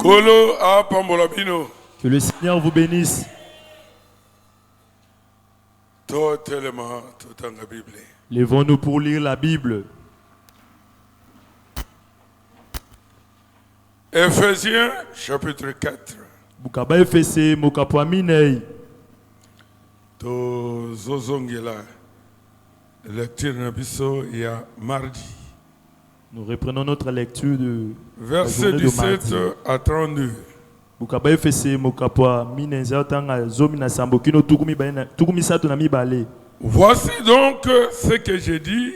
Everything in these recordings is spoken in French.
Que le Seigneur vous bénisse. Levons-nous pour lire la Bible. Éphésiens chapitre 4. Bukaba Efese mokapwa minei. To zozongela lecture na biso ya mardi. Nous reprenons notre lecture de verset 17 à 32. Bukaba Efese mokapwa minenza tanga zomi na sambo kino tukumi sato na mibale. Voici donc ce que je dis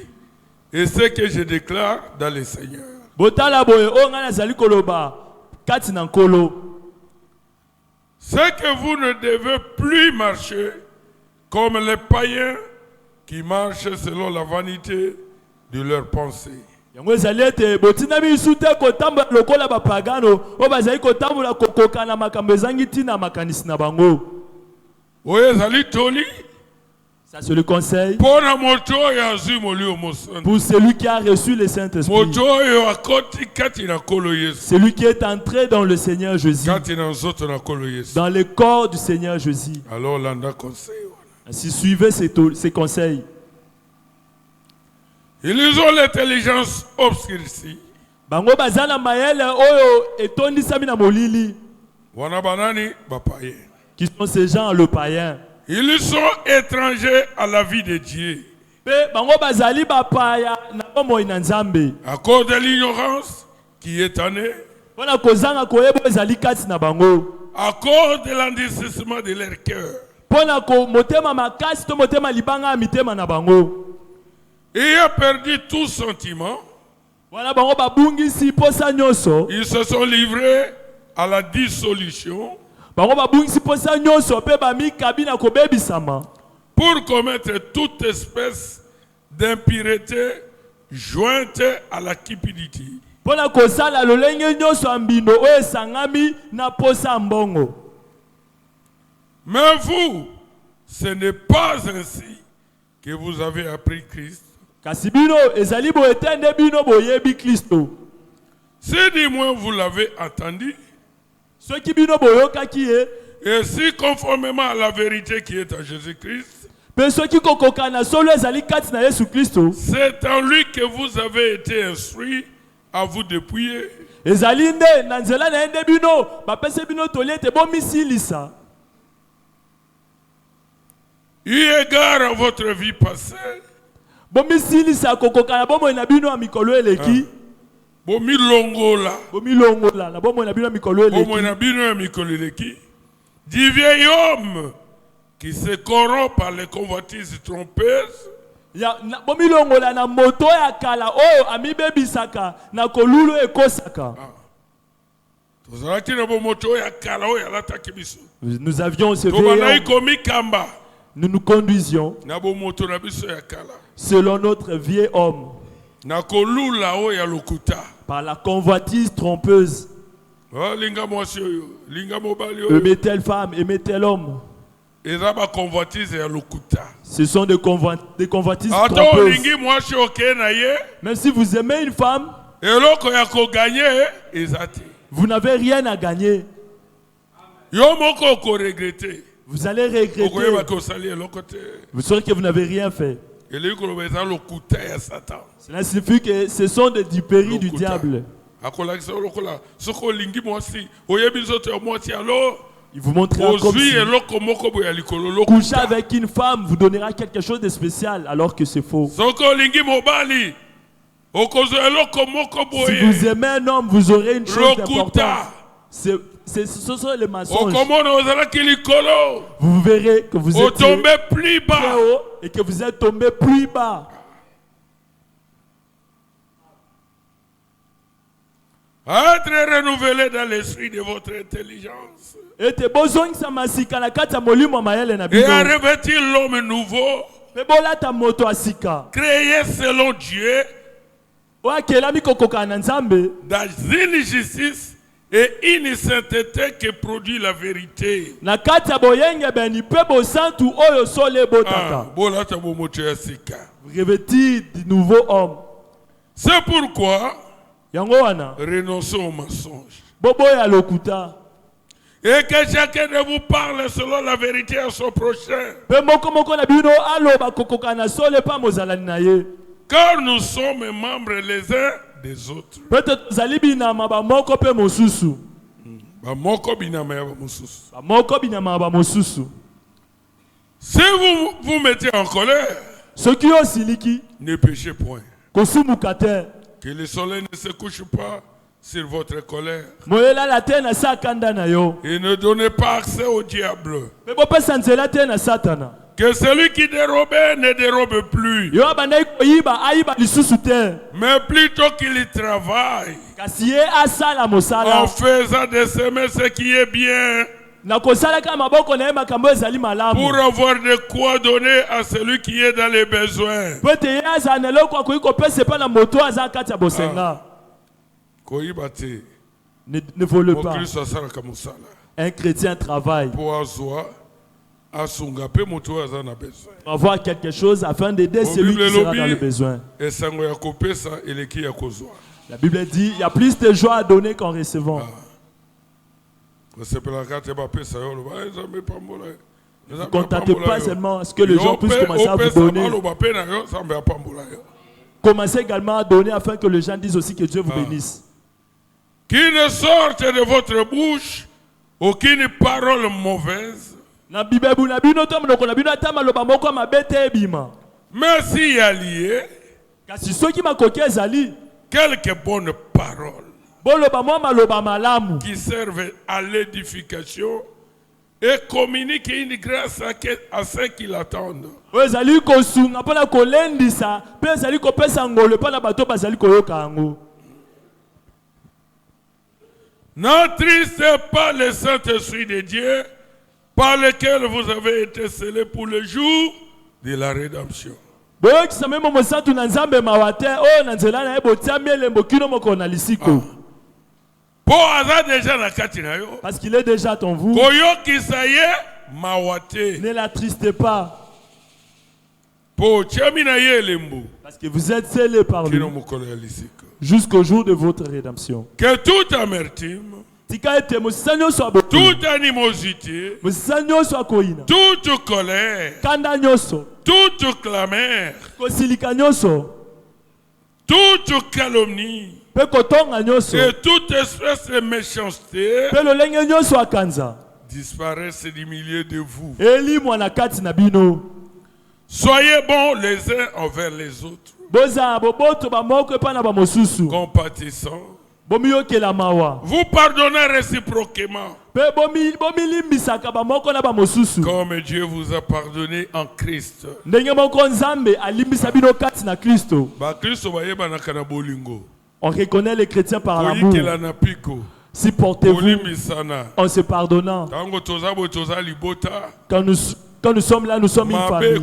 et ce que je déclare dans le Seigneur. Botala boye onga nazali koloba kati na nkolo. C'est que vous ne devez plus marcher comme les païens qui marchent selon la vanité de leurs pensées. Yango ezali ete botina bisu te kotambola lokola bapagano oyo bazali kotambola kokoka na makambo ezangi ntina makanisi na bango. Oyo ezali toli. Ça c'est le conseil pour celui qui a reçu le Saint-Esprit. Celui qui est entré dans le Seigneur Jésus. Dans le corps du Seigneur Jésus. Alors, ainsi suivez ces conseils. Ils ont l'intelligence obscurcie. Bango bazana mayele oyo etondisami na molili. Qui sont ces gens le païen? Ils sont étrangers à la vie de Dieu. À cause de l'ignorance qui est en eux. À cause de l'endurcissement de leur cœur. Et a perdu tout sentiment. Ils se sont livrés à la dissolution. Pour commettre toute espèce d'impureté jointe à la cupidité. Mais vous, ce n'est pas ainsi que vous avez appris Christ. Si du moins vous l'avez entendu, et si conformément à la vérité qui est en Jésus-Christ, c'est en lui que vous avez été instruits à vous dépouiller. Eu égard à votre vie passée, du vieil homme qui se corrompt par les convoitises trompeuses, nous avions ce vieil homme. Nous nous conduisions selon notre vieil homme par la convoitise trompeuse. Aimer telle femme, aimer tel homme. Ce sont des convoitises trompeuses. Même si vous aimez une femme, vous n'avez rien à gagner. Vous allez regretter. Vous saurez que vous n'avez rien fait. Cela signifie que ce sont des dupéries du diable. Il vous montrera comme si coucher avec une femme vous donnera quelque chose de spécial alors que c'est faux. Si vous aimez un homme, vous aurez une chose d'importance. Ce sont les mensonges. Vous verrez que vous êtes très haut et que vous êtes tombé plus bas. Être renouvelé dans l'esprit de votre intelligence. Et à revêtir l'homme nouveau. Créé selon Dieu. Dans une justice et une sainteté qui produit la vérité. Revêtir du nouveau homme. C'est pourquoi Renoncez au mensonge. Boboya lokuta. Et que chacun de vous parle selon la vérité à son prochain. Car nous sommes membres les uns des autres. Si vous vous mettez en colère, ne péchez point. Que le soleil ne se couche pas sur votre colère. Et ne donnez pas accès au diable. Que celui qui dérobait ne dérobe plus. Mais plutôt qu'il travaille en faisant de semer ce qui est bien. Pour avoir de quoi donner à celui qui est dans les besoins. Ne vole pas. Un chrétien travaille pour avoir quelque chose afin d'aider celui qui sera dans le besoin. La Bible dit il y a plus de joie à donner qu'en recevant. Ne vous contentez pas seulement à ce que les gens puissent commencer à vous donner. Commencez également à donner afin que les gens disent aussi que Dieu vous bénisse. Qu'il ne sorte de votre bouche aucune parole mauvaise. Mais s'il y a lié quelques bonnes paroles qui servent à l'édification et communiquent une grâce à ceux qui l'attendent. N'attristez pas le Saint-Esprit de Dieu par lequel vous avez été scellés pour le jour de la rédemption. Parce qu'il est déjà en vous. Ne l'attristez pas. Parce que vous êtes scellés par lui jusqu'au jour de votre rédemption. Que toute amertume, toute animosité, toute colère, toute clameur, toute calomnie et toute espèce de méchanceté disparaissent du milieu de vous. Soyez bons les uns envers les autres, compatissants, vous pardonnez réciproquement comme Dieu vous a pardonné en Christ. On reconnaît les chrétiens par l'amour. Supportez-vous en se pardonnant. Quand nous sommes là, nous sommes une famille.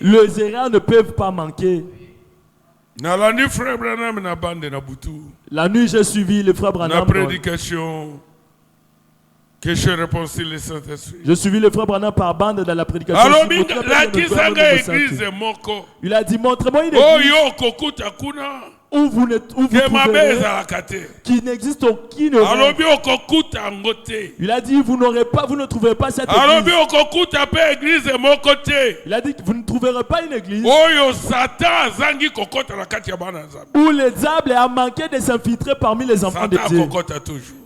Les erreurs ne peuvent pas manquer. La nuit, j'ai suivi le frère Branham. La prédication que je réponds sur le Saint-Esprit. Je suivis le frère Branham par bande dans la prédication. Il a dit, montrez-moi une église où vous trouverez, qui n'existe aucune. Il a dit, vous ne trouverez pas cette église. Il a dit, vous ne trouverez pas une église où le diable a manqué de s'infiltrer parmi les enfants de Dieu.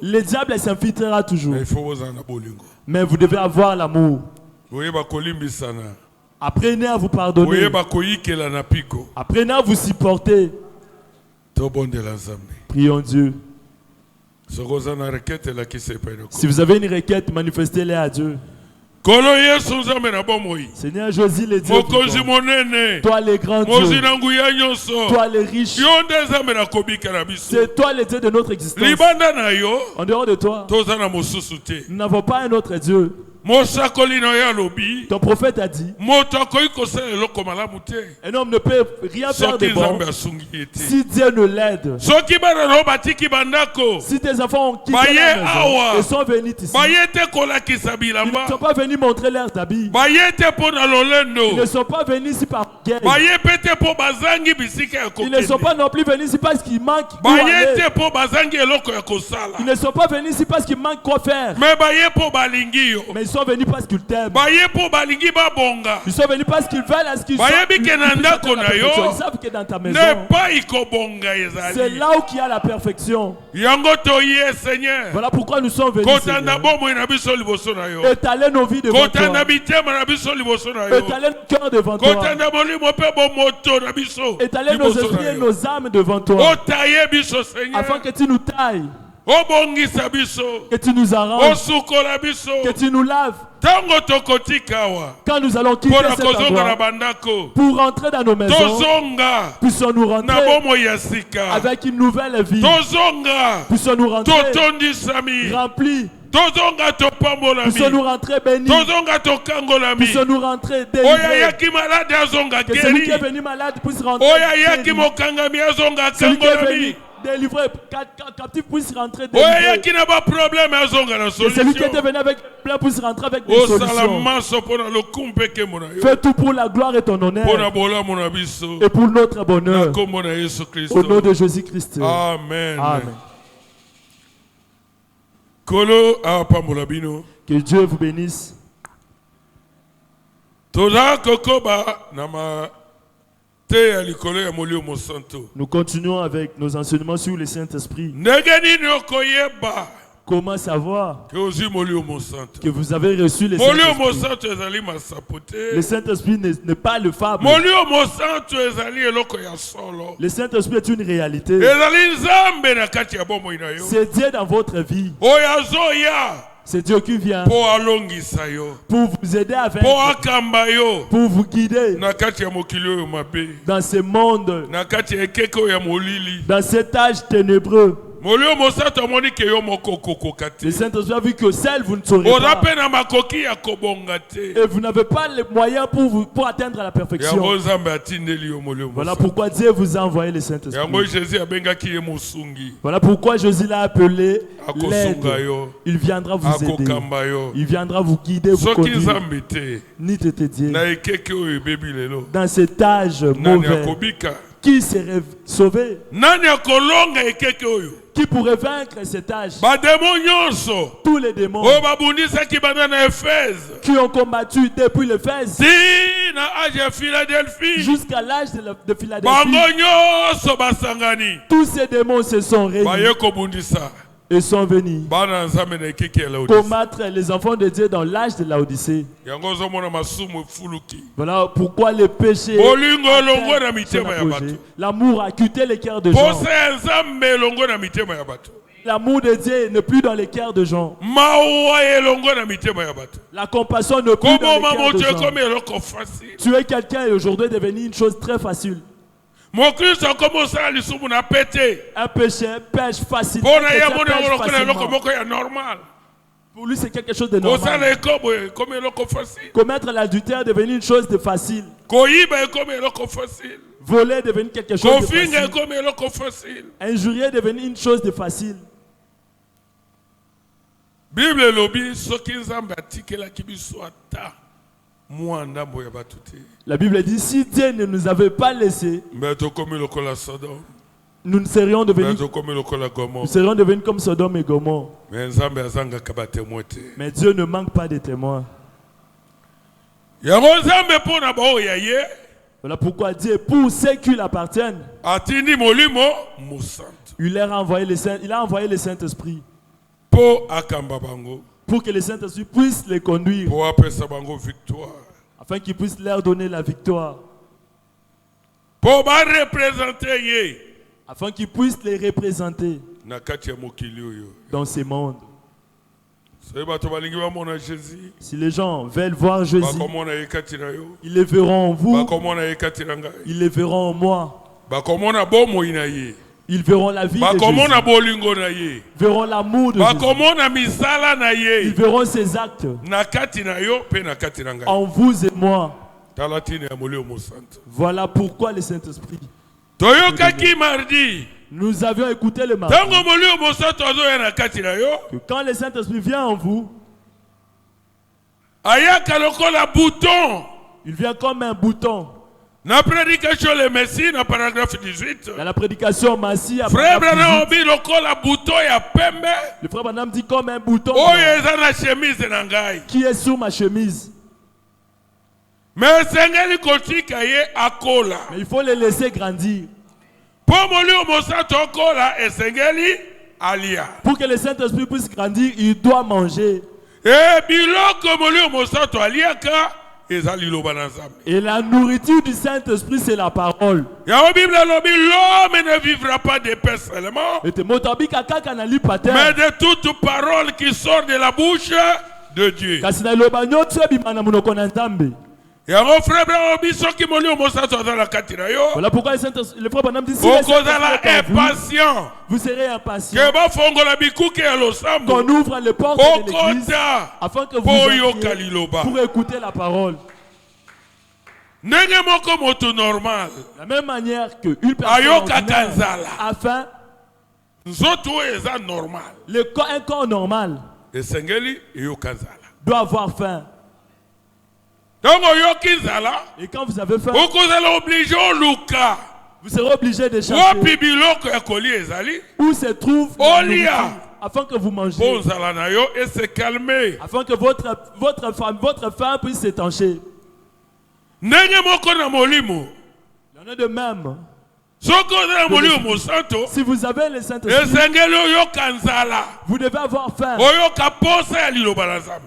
Le diable s'infiltrera toujours. Mais vous devez avoir l'amour. Apprenez à vous pardonner. Apprenez à vous supporter. Prions Dieu. Si vous avez une requête, manifestez-les à Dieu. Seigneur, Jésus les dieux, toi les grands dieux, toi les riches, c'est toi le Dieu de notre existence. En dehors de toi, nous n'avons pas un autre Dieu. Ton prophète a dit, un homme ne peut rien faire de bon si Dieu ne l'aide. Si tes enfants ont quitté la maison et sont venus ici, ils ne sont pas venus montrer leurs habits. Ils ne sont pas venus ici par guerre. Ils ne sont pas non plus venus ici parce qu'il manque où aller. Ils ne sont pas venus ici parce qu'il manque quoi faire. Mais ils sont venus parce qu'ils t'aiment. Ils sont venus parce qu'ils veulent à ce qu'ils soient. Ils savent que dans ta maison, c'est là où il y a la perfection. Voilà pourquoi nous sommes venus, Seigneur. Étaler nos vies devant toi. Étaler nos cœurs devant toi. Étaler nos esprits et nos âmes devant toi. Afin que tu nous tailles. Que tu nous arranges. Que tu nous laves. Quand nous allons quitter cet endroit pour rentrer dans nos maisons, puissions-nous rentrer avec une nouvelle vie. Puissions-nous rentrer remplis. Puissions-nous rentrer bénis. Puissions-nous rentrer délivrés. Que celui qui est venu malade puisse rentrer guéri. Celui qui est venu délivré, captif puisse rentrer délivré. Que celui qui était venu avec plein puisse rentrer avec des solutions. Fais tout pour la gloire et ton honneur et pour notre bonheur. Au nom de Jésus-Christ. Amen. Amen. Que Dieu vous bénisse. Nous continuons avec nos enseignements sur le Saint-Esprit. Comment savoir que vous avez reçu le Saint-Esprit? Le Saint-Esprit n'est pas le fable. Le Saint-Esprit est une réalité. C'est Dieu dans votre vie. C'est Dieu qui vient pour vous aider à vaincre, pour vous guider dans ce monde, dans cet âge ténébreux. Le Saint-Esprit a vu que seul vous ne saurez pas. Et vous n'avez pas les moyens pour atteindre la perfection. Voilà pourquoi Dieu vous a envoyé le Saint-Esprit. Voilà pourquoi Jésus l'a appelé l'aide. Il viendra vous aider. Il viendra vous guider, vous conduire. Ni te dire. Dans cet âge mauvais, qui serait sauvé? Qui pourrait vaincre cet âge? Tous les démons qui ont combattu depuis l'Éphèse jusqu'à l'âge de Philadelphie. Tous ces démons se sont réunis et sont venus combattre les enfants de Dieu dans l'âge de Laodicée. Voilà pourquoi le péché, l'amour a quitté les cœurs de gens. L'amour de Dieu n'est plus dans les cœurs de gens. La compassion n'est plus dans les cœurs de gens. Tuer quelqu'un est aujourd'hui devenu une chose très facile. Un péché pêche facilement. Pour lui, c'est quelque chose de normal. Commettre l'adultère est devenu une chose de facile. Voler est devenu quelque chose de facile. Injurier est devenu une chose de facile. La Bible dit, si Dieu ne nous avait pas laissé, nous serions devenus comme Sodome et Gomorrhe. Mais Dieu ne manque pas de témoins. Voilà pourquoi Dieu, pour ceux qui lui appartiennent, il a envoyé le Saint-Esprit pour que le Saint-Esprit puisse les conduire, afin qu'il puisse leur donner la victoire, afin qu'ils puissent les représenter dans ce monde. Si les gens veulent voir Jésus, ils le verront en vous, ils le verront en moi, Ils verront la vie de Jésus. Ils verront l'amour de Jésus. Ils verront ses actes en vous et moi. Voilà pourquoi le Saint-Esprit. Nous avions écouté le mardi que quand le Saint-Esprit vient en vous, il vient comme un bouton. Dans la prédication le Messie, dans paragraphe 18. Dans la prédication Messie, frère Branham dit le frère Branham dit comme un bouton qui est sous ma chemise. Mais il faut le laisser grandir. Pour que le Saint-Esprit puisse grandir, il doit manger. Et la nourriture du Saint-Esprit, c'est la parole. L'homme ne vivra pas de pain seulement, mais de toute parole qui sort de la bouche de Dieu. Voilà pourquoi le frère Branham dit, vous serez impatient qu'on ouvre les portes de l'église afin que vous entriez pour écouter la parole. De la même manière qu'une personne afin un corps normal doit avoir faim. Et quand vous avez faim, vous serez obligé de chercher où se trouve la nourriture, afin que vous mangez, et se calmer, afin que votre faim puisse s'étancher. Il y en a de même. Si vous avez le Saint-Esprit, vous devez avoir faim.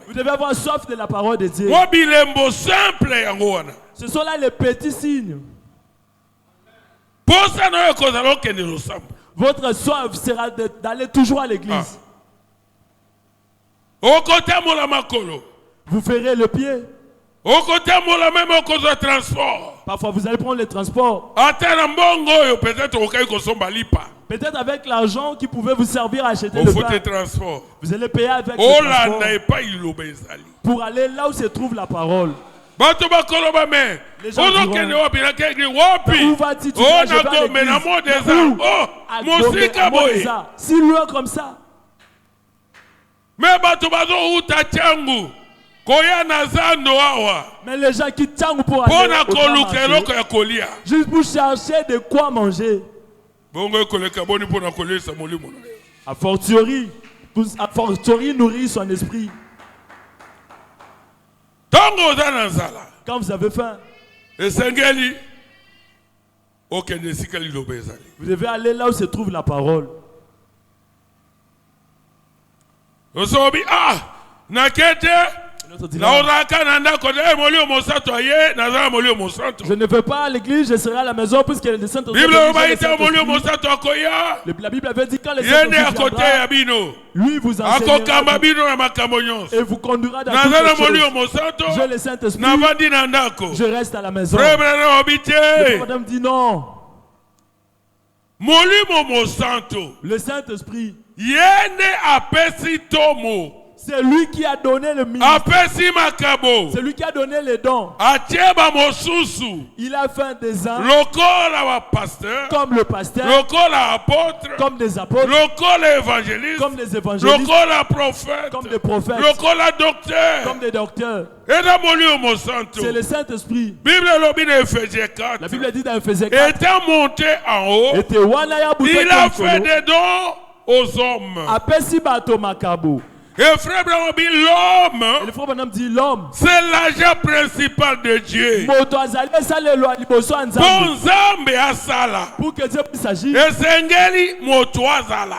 Vous devez avoir soif de la parole de Dieu. Ce sont là les petits signes. Votre soif sera d'aller toujours à l'église. Vous ferez le pied. Parfois vous allez prendre le transport. Peut-être avec l'argent qui pouvait vous servir à acheter le pain. Vous allez payer avec le transport pour aller là où se trouve la parole. Les gens diront, où vas-tu? Tu vas à l'église. Si loin comme ça. Mais les gens qui tangent pour aller juste pour chercher de quoi manger. A fortiori nourrir son esprit. Quand vous avez faim, vous devez aller là où se trouve la parole. Je ne vais pas à l'église, je serai à la maison puisque le Saint-Esprit. La Bible avait dit quand le Saint-Esprit viendra, lui vous enseignera et vous conduira dans toutes les choses. J'ai le Saint-Esprit, je reste à la maison. Le frère dit non. Le Saint-Esprit, c'est lui qui a donné le ministère. C'est lui qui a donné les dons. Il a fait des uns comme le pasteur, comme des apôtres, comme des évangélistes, comme des prophètes, comme des docteurs. C'est le Saint-Esprit. La Bible dit dans Ephésiens 4, étant monté en haut, il a fait des dons aux hommes. Et frère Branham dit l'homme, c'est l'agent principal de Dieu. Pour que Dieu puisse agir,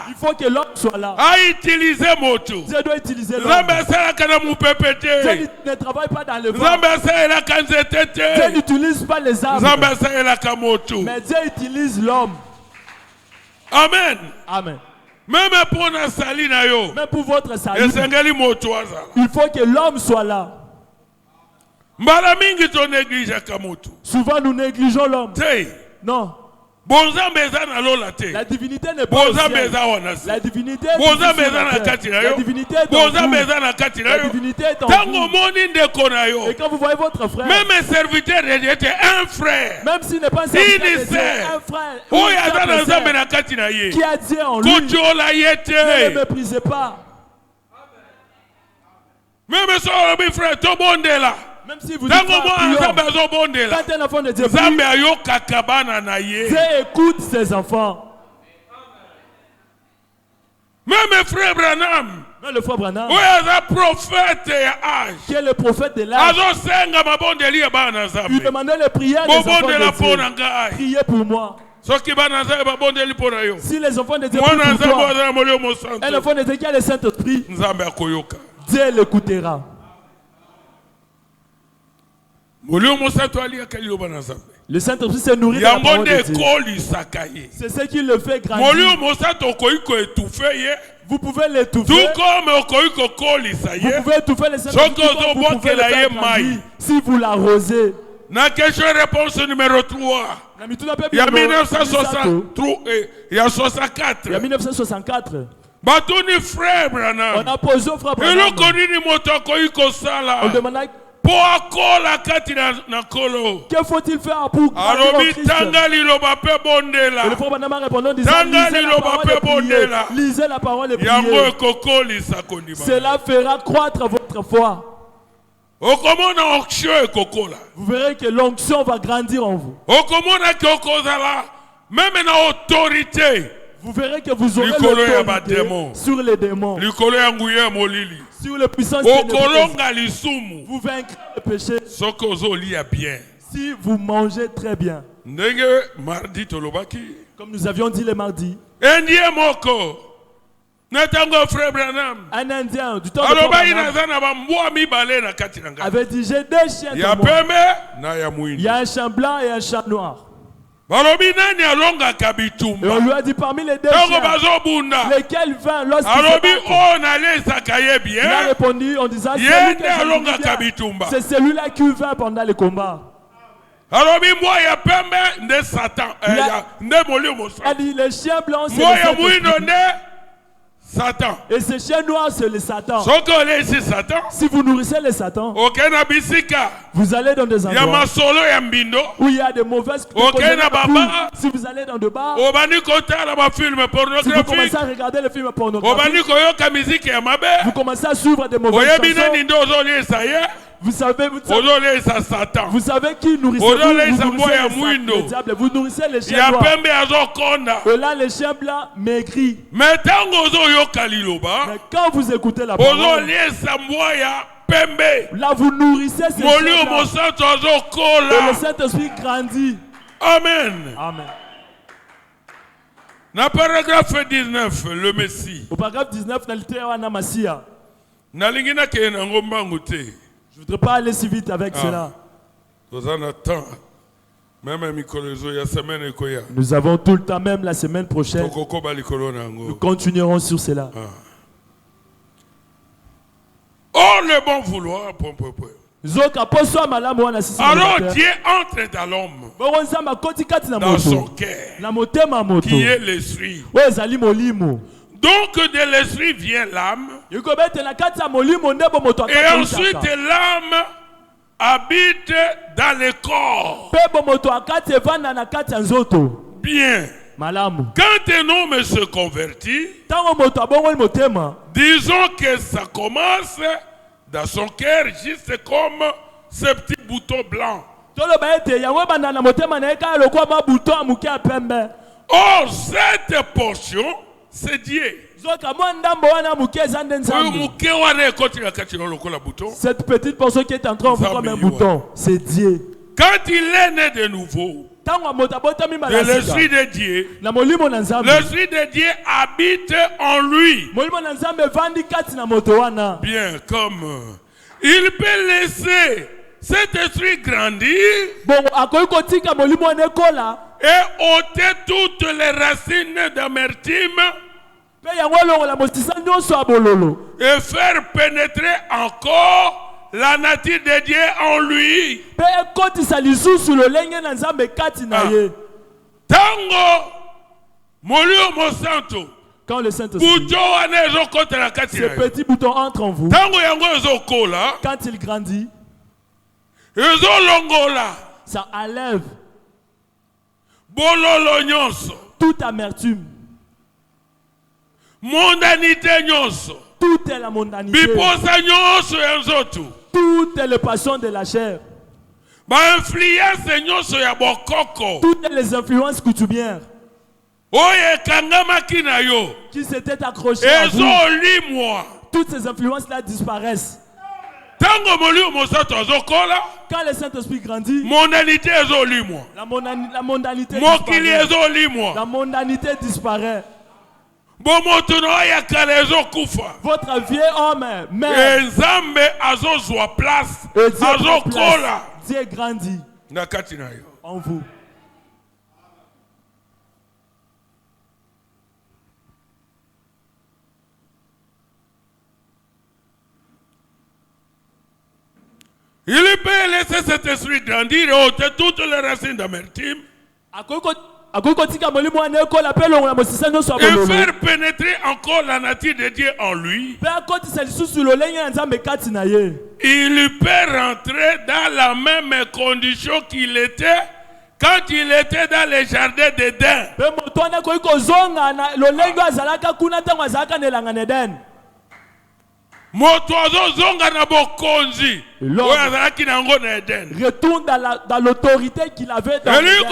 il faut que l'homme soit là. Dieu doit utiliser l'homme. Dieu ne travaille pas dans le vent. Dieu n'utilise pas les arbres. Mais Dieu utilise l'homme. Amen. Amen. Même pour votre salut, il faut que l'homme soit là. Souvent nous négligeons l'homme. Non. La divinité n'est pas au ciel. La divinité est la divinité est en vous. La divinité est en vous. Et quand vous voyez votre frère, même un serviteur de Dieu était un frère. Même s'il n'est pas un serviteur de Dieu, un frère qui a Dieu en lui, ne le méprisez pas. Même si vous dites quand un enfant de Dieu prie, Dieu écoute ses enfants. Même frère Branham, le frère Branham, qui est le prophète de l'âge, il demandait les prières des enfants de Dieu. Priez pour moi. Si les enfants de Dieu prient pour toi, un enfant de Dieu qui a le Saint-Esprit, Dieu l'écoutera. Le Saint-Esprit se nourrit de la parole de Dieu. C'est ce qui le fait grandir. Vous pouvez l'étouffer. Vous pouvez étouffer le Saint-Esprit. Vous pouvez le faire grandir si vous l'arrosez. La question réponse numéro 3. Il y a 1964. Il y a 1964. On a posé au frère Branham. On demanda que faut-il faire pour grandir en Christ? Et le frère Branham a répondu en disant lisez la parole et priez. Cela fera croître votre foi. Vous verrez que l'onction va grandir en vous. Même en autorité. Vous verrez que vous aurez l'autorité sur les démons, sur les puissances ténébreuses. Vous vaincrez le péché si vous mangez très bien. Comme nous avions dit le mardi, un Indien du temps de Branham avait dit j'ai deux chiens de moi. Il y a un chien blanc et un chien noir. Et on lui a dit parmi les deux chiens, lesquels vint lorsqu'il il a répondu en disant c'est celui-là qui vint pendant le combat. Il a dit le chien blanc c'est Satan. Et ce chien noir, c'est le Satan. Si vous nourrissez le Satan, vous allez dans des endroits où il y a des mauvaises si vous allez dans des bars, si vous commencez à regarder les films pornographiques, vous commencez à suivre des mauvaises chansons. Vous savez qui nourrissez le diable. Vous nourrissez les chiens noirs. Et là, les chiens blancs maigris. Mais quand vous écoutez la parole, là, vous nourrissez ces chiens blancs. Et le Saint-Esprit grandit. Amen. Amen. Dans le paragraphe 19, le Messie. Au paragraphe 19, dans le Théana Massia. Je ne voudrais pas aller si vite avec cela. Nous avons tout le temps, même la semaine prochaine. Nous continuerons sur cela. Oh, le bon vouloir. Alors Dieu entre dans l'homme, dans son cœur, qui est l'esprit. Donc de l'esprit vient l'âme. Et ensuite l'âme habite dans le corps. Bien. Quand un homme se convertit, disons que ça commence dans son cœur juste comme ce petit bouton blanc. Or cette portion, c'est Dieu. Cette petite portion qui est en train de faire comme un bouton, c'est Dieu. Quand il est né de nouveau, de l'esprit de Dieu, l'esprit de Dieu habite en lui. Bien, comme il peut laisser cet esprit grandir et ôter toutes les racines d'amertume et faire pénétrer encore la nature de Dieu en lui. Tango molio mosanto. Quand le Saint-Esprit, ce petit bouton entre en vous, quand il grandit, ça enlève toute amertume, toute est la mondanité, toute est le passion de la chair, toutes les influences coutumières qui s'étaient accrochées à vous, toutes ces influences-là disparaissent. Quand le Saint-Esprit grandit, la mondanité disparaît. La mondanité disparaît. Votre vieux homme meurt. Et Dieu grandit en vous. Il peut laisser cet esprit grandir et ôter toutes les racines d'amertume. Et faire pénétrer encore la nature de Dieu en lui. Il peut rentrer dans la même condition qu'il était quand il était dans les jardins d'Éden. Retourne dans l'autorité qu'il avait dans l'Éden.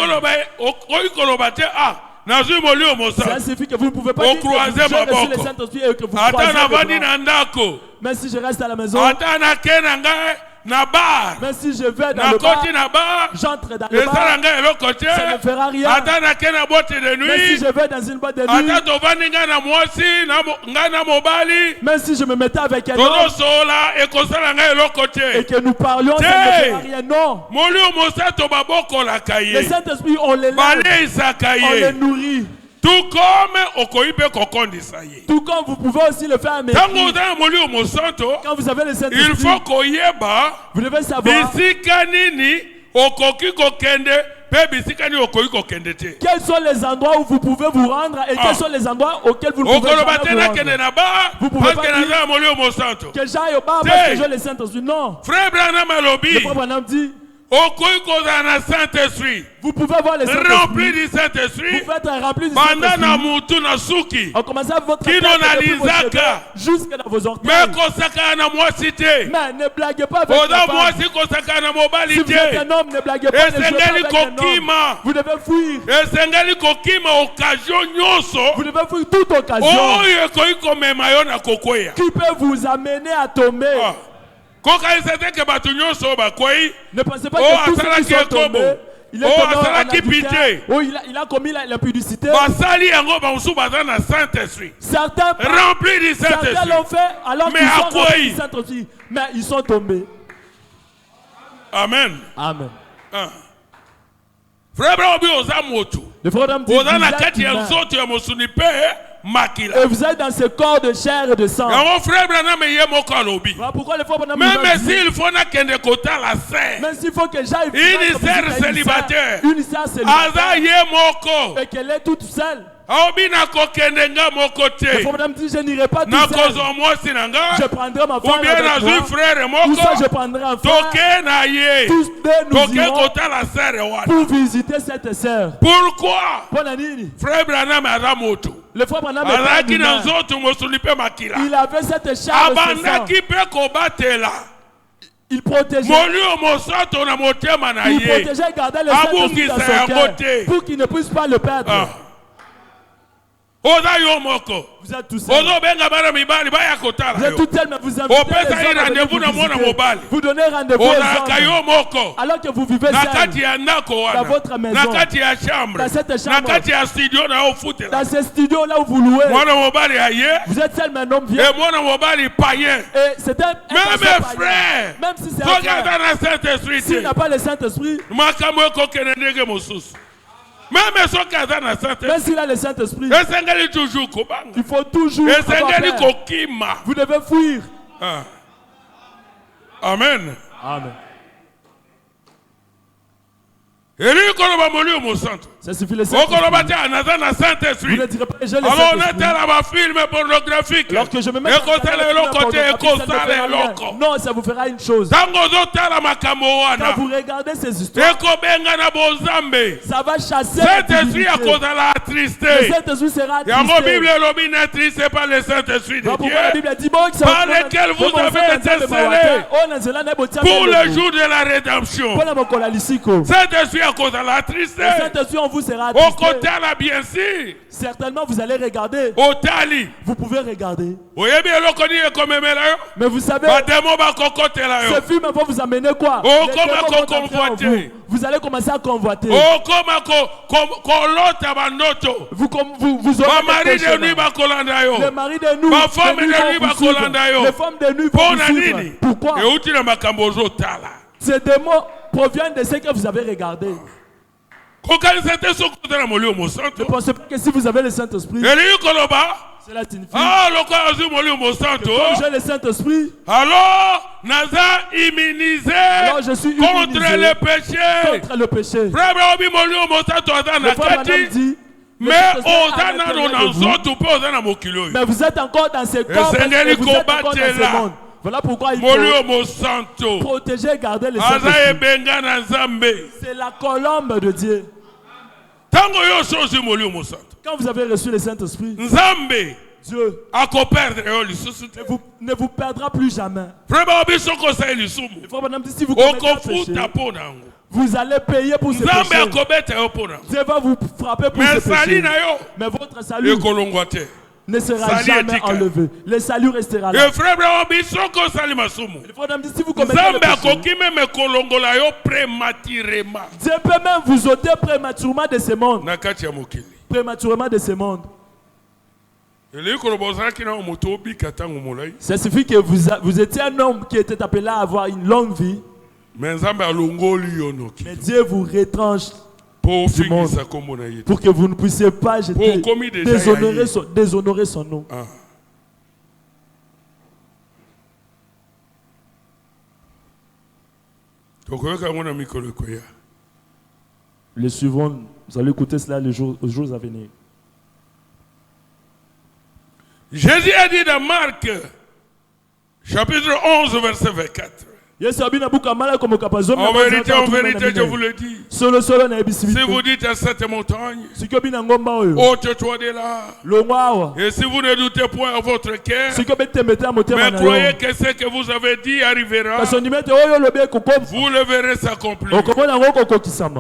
Ça signifie que vous ne pouvez pas dire que vous gérez sur le Saint-Esprit et que vous croisez le bras. Mais si je reste à la maison, même si je vais dans le bar, j'entre dans le bar, ça ne fera rien. Même si je vais dans une boîte de nuit, même si je me mettais avec un homme et que nous parlions, ça ne fera rien. Non. Le Saint-Esprit, on les lève, on les nourrit. Tout comme vous pouvez aussi le faire à mes quand vous avez le Saint-Esprit, il faut vous devez savoir quels sont les endroits où vous pouvez vous rendre et quels sont les endroits auxquels vous ne pouvez jamais vous rendre. Vous pouvez pas dire que j'aille au bar parce que j'ai le Saint-Esprit. Non. Le frère Branham dit, vous pouvez avoir le Saint-Esprit, rempli du Saint-Esprit, vous pouvez être rempli du Saint-Esprit. En commençant votre tête jusqu'à dans vos orteils. Mais ne blaguez pas avec la femme. Si vous êtes un homme, ne blaguez pas, ne jouez pas avec un homme. Vous devez fuir. Vous devez fuir toute occasion qui peut vous amener à tomber. Ne pensez pas que tous ceux qui sont tombés, il est tombé en adultère, il a commis l'impudicité. Certains l'ont fait alors qu'ils sont remplis du Saint-Esprit, mais ils sont tombés. Amen. Amen. Le frère dit, et vous êtes dans ce corps de chair et de sang. Voilà pourquoi le frère Branham dit, même s'il faut que j'aille une sœur célibataire, et qu'elle est toute seule, le frère Branham dit, je n'irai pas tout seul. Je prendrai ma femme avec moi, ou ça je prendrai un frère. Tous deux nous irons pour visiter cette sœur. Pourquoi? Frère Branham le frère Branham il avait cette charge de sang. Il protégeait et gardait le Saint-Esprit dans son cœur pour qu'il ne puisse pas le perdre. Vous êtes tous seuls. Vous êtes tous seuls, mais vous invitez les hommes. Vous donnez rendez-vous aux hommes. Alors que vous vivez seul dans votre maison, dans cette chambre, dans ce studio là où vous louez. Vous êtes seul, mais un homme vient. Et c'est un frère. Même si c'est un frère, s'il n'a pas le Saint-Esprit, même s'il a le Saint-Esprit, il faut toujours avoir. Vous devez fuir. Amen. Amen. Ça suffit le Saint-Esprit. Vous ne direz pas, j'ai le Saint-Esprit. Alors que je me mets non, ça vous fera une chose. Quand vous regardez ces histoires, ça va chasser la divinité. Le Saint-Esprit sera attristé. Pas le Saint-Esprit de Dieu, la Bible dit, par lequel vous avez été scellés pour le jour de la rédemption. Saint-Esprit à cause de la tristesse. Le Saint-Esprit en vous sera attristé. Au côté là, bien sûr. Certainement, vous allez regarder. Au tali. Vous pouvez regarder. Mais vous savez, ce film va vous amener quoi? Vous allez commencer à convoiter. Vous aurez des les maris de nous, les femmes de nuit vont vous suivre. Pourquoi? Ces démons proviennent de ce que vous avez regardé. Ne pensez pas que si vous avez le Saint-Esprit, cela signifie comme j'ai le Saint-Esprit, alors je suis contre le péché. Le péché. Mais vous êtes encore dans ce corps, vous êtes encore dans ce monde. Voilà pourquoi il faut protéger et garder le Saint-Esprit. C'est la colombe de Dieu. Quand vous avez reçu le Saint-Esprit, Dieu ne vous perdra plus jamais. Si vous commettez un péché, vous allez payer pour ce péché. Dieu va vous frapper pour ce péché. Mais votre salut ne sera jamais enlevé. Le salut restera là. Si vous commettez le péché, Dieu peut même vous ôter prématurément de ce monde. Prématurément de ce monde. Ça suffit que vous étiez un homme qui était appelé à avoir une longue vie. Mais Dieu vous retranche du monde pour que vous ne puissiez pas déshonorer son nom. Le suivant, vous allez écouter cela aux jours à venir. Jésus a dit dans Marc, chapitre 11, verset 24. En vérité, je vous le dis. Si vous dites à cette montagne, ôte-toi de là. Et si vous ne doutez point à votre cœur, mais croyez que ce que vous avez dit arrivera, vous le verrez s'accomplir.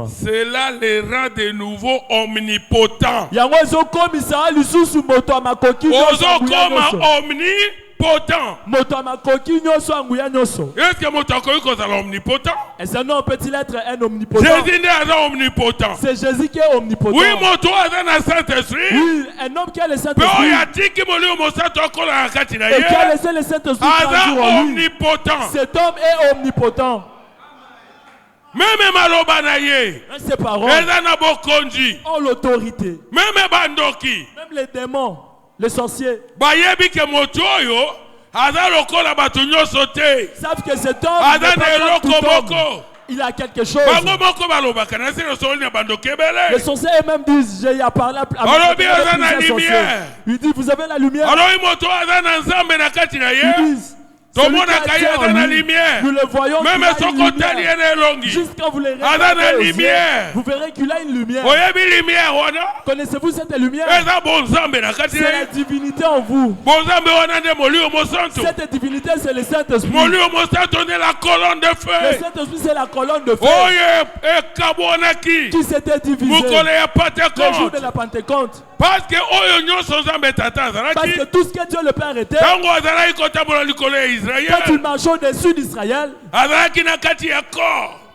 Cela les rend de nouveau omnipotents. Omnipotent. Est-ce que omnipotent? Est-ce un homme peut-il être un omnipotent? Jésus est omnipotent. C'est Jésus qui est omnipotent. Oui, Saint-Esprit. Oui, un homme qui a le Saint-Esprit. Et qui a laissé le Saint-Esprit omnipotent. Cet homme est omnipotent. Même ses paroles ont l'autorité. Même les démons, les sorciers savent que cet homme il a quelque chose. Les sorciers eux-mêmes disent, j'ai parlé à plusieurs sorciers. Il dit, vous avez la lumière. Ils disent, nous le voyons, même jusqu'à vous les regardez, vous verrez qu'il a une lumière. Connaissez-vous cette lumière? C'est la divinité en vous. Cette divinité, c'est le Saint-Esprit. Le Saint-Esprit, c'est la colonne de feu qui s'était divisée le jour de la Pentecôte. Parce que tout ce que Dieu le Père était, quand il marchait au-dessus d'Israël,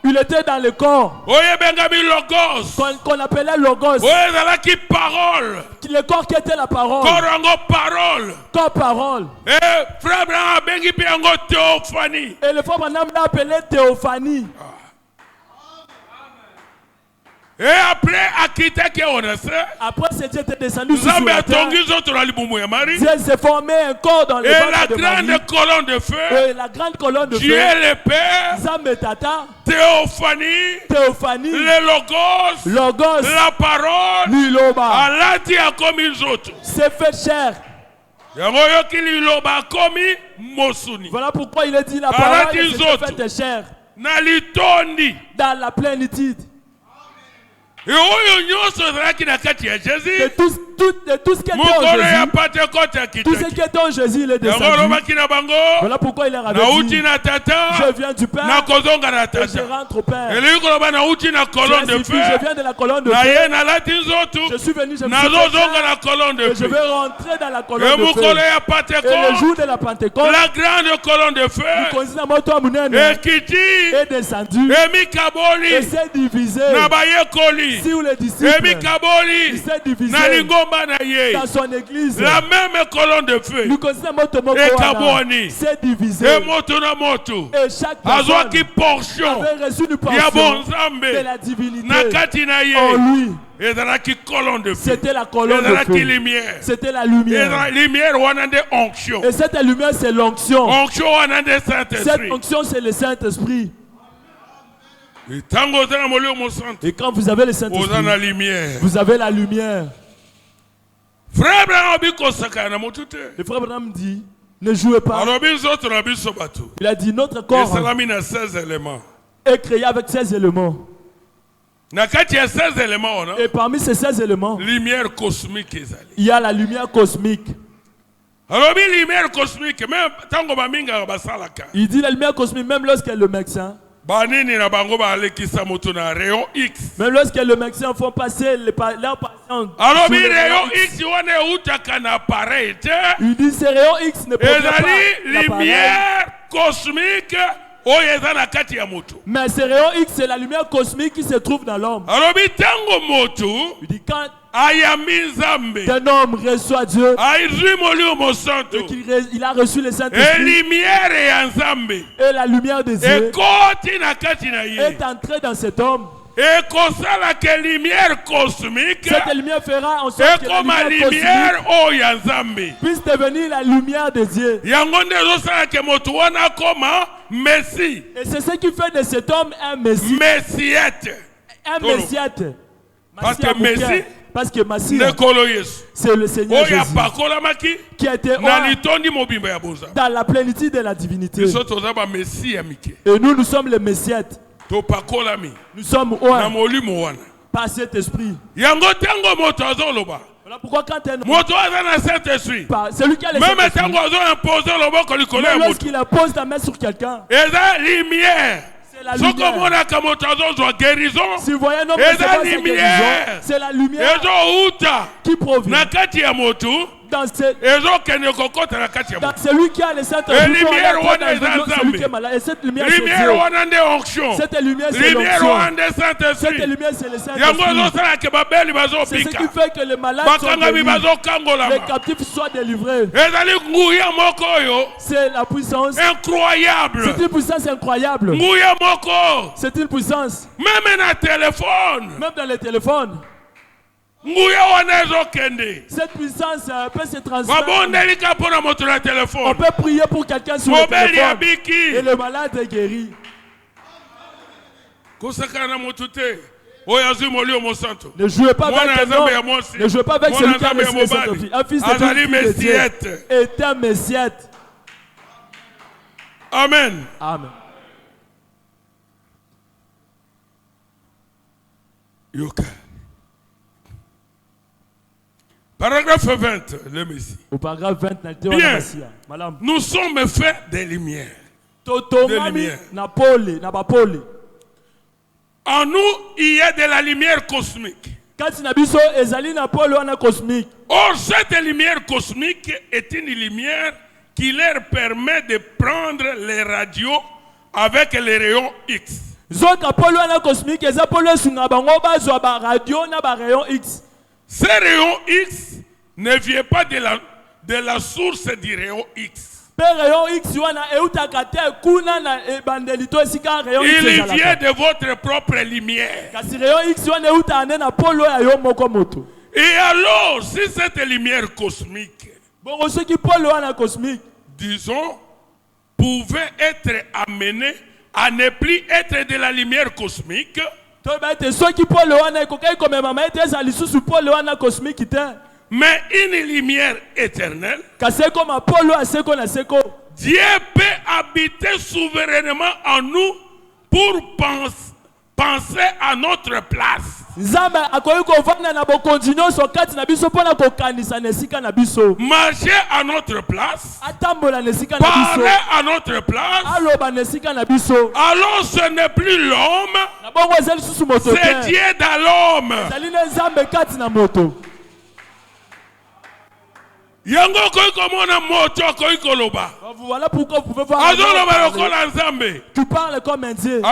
il était dans le corps qu'on appelait Logos. Le corps qui était la parole. Corps parole. Et le frère Branham l'a appelé Théophanie. Et après, après ce Dieu était descendu sur la terre, Dieu s'est formé un corps dans le ventre de Marie. Colonne de feu, et la grande colonne de feu, Dieu le Père, Théophanie, le Logos, la parole, Allah dit à comme ils autres. C'est fait chair. Voilà pourquoi il a dit la parole c'est fait chair. Dans la plénitude. Et de tout ce qui était en Jésus, tout ce qui était en Jésus, il est descendu. Voilà pourquoi il est revenu. Je viens du Père et je rentre au Père. Je viens de la colonne de feu. Je suis venu, je vais rentrer dans la colonne de feu. Et le jour de la Pentecôte, la grande colonne de feu est descendu et s'est divisé. Si vous les disciples, il s'est divisé dans son église. La même colonne de feu s'est divisé. Et chaque personne avait reçu une portion de la divinité en lui. C'était la colonne de feu. C'était la lumière. Et cette lumière, c'est l'onction. Cette onction, c'est le Saint-Esprit. Et quand vous avez le Saint-Esprit, vous avez la lumière. Le frère Branham dit, ne jouez pas. Il a dit, notre corps est créé avec 16 éléments. Et parmi ces 16 éléments, il y a la lumière cosmique. Il dit la lumière cosmique, même lorsqu'il y a le médecin. Même lorsque le médecin font passer leurs patients. Alors, rayon X, il dit ces rayons X ne peuvent pas lumière cosmique. Mais ces rayons X, c'est la lumière cosmique qui se trouve dans l'homme. Il dit quand un homme reçoit Dieu, il a reçu le Saint-Esprit, et la lumière de Dieu est entrée dans cet homme. Cette lumière fera en sorte que la lumière cosmique puisse devenir la lumière de Dieu. Et c'est ce qui fait de cet homme un Messie. Un Messiette. Parce que Messie, c'est le Seigneur Jésus qui a été dans la plénitude de la divinité. Et nous sommes les Messiettes. Nous sommes par cet esprit. Voilà pourquoi quand celui qui a le Saint-Esprit, même lorsqu'il impose la main sur quelqu'un, c'est la lumière. Si vous voyez un homme qui se guérison, c'est la lumière qui provient dans celui qui a le Saint-Esprit, celui qui est malade. Et cette lumière, c'est Dieu. Cette lumière, c'est l'onction. Cette lumière, c'est le Saint-Esprit. C'est ce qui fait que les malades sont guéris, les captifs soient délivrés. C'est la puissance incroyable. C'est une puissance incroyable. C'est une puissance. Même dans les téléphones. Cette puissance peut se transmettre. On peut prier pour quelqu'un sur le téléphone et le malade est guéri. Ne jouez pas avec un homme. Ne jouez pas avec celui qui a reçu le Saint-Esprit. Un fils de Dieu est un Messiette. Amen. Amen. Yoka. Paragraphe 20, le Messie. Au paragraphe 20, bien, nous sommes faits des lumières. En nous, il y a de la lumière cosmique. Or, cette lumière cosmique est une lumière qui leur permet de prendre les radios avec les rayons X. Ces rayons X ne viennent pas de la source du rayon X. Il vient de votre propre lumière. Et alors, si cette lumière cosmique, disons, pouvait être amenée à ne plus être de la lumière cosmique, mais une lumière éternelle, Dieu peut habiter souverainement en nous pour penser à notre place. Marcher à notre place, parler à notre place. Alors ce n'est plus l'homme, c'est Dieu dans l'homme. Voilà pourquoi vous pouvez voir. Tu parles comme un Dieu.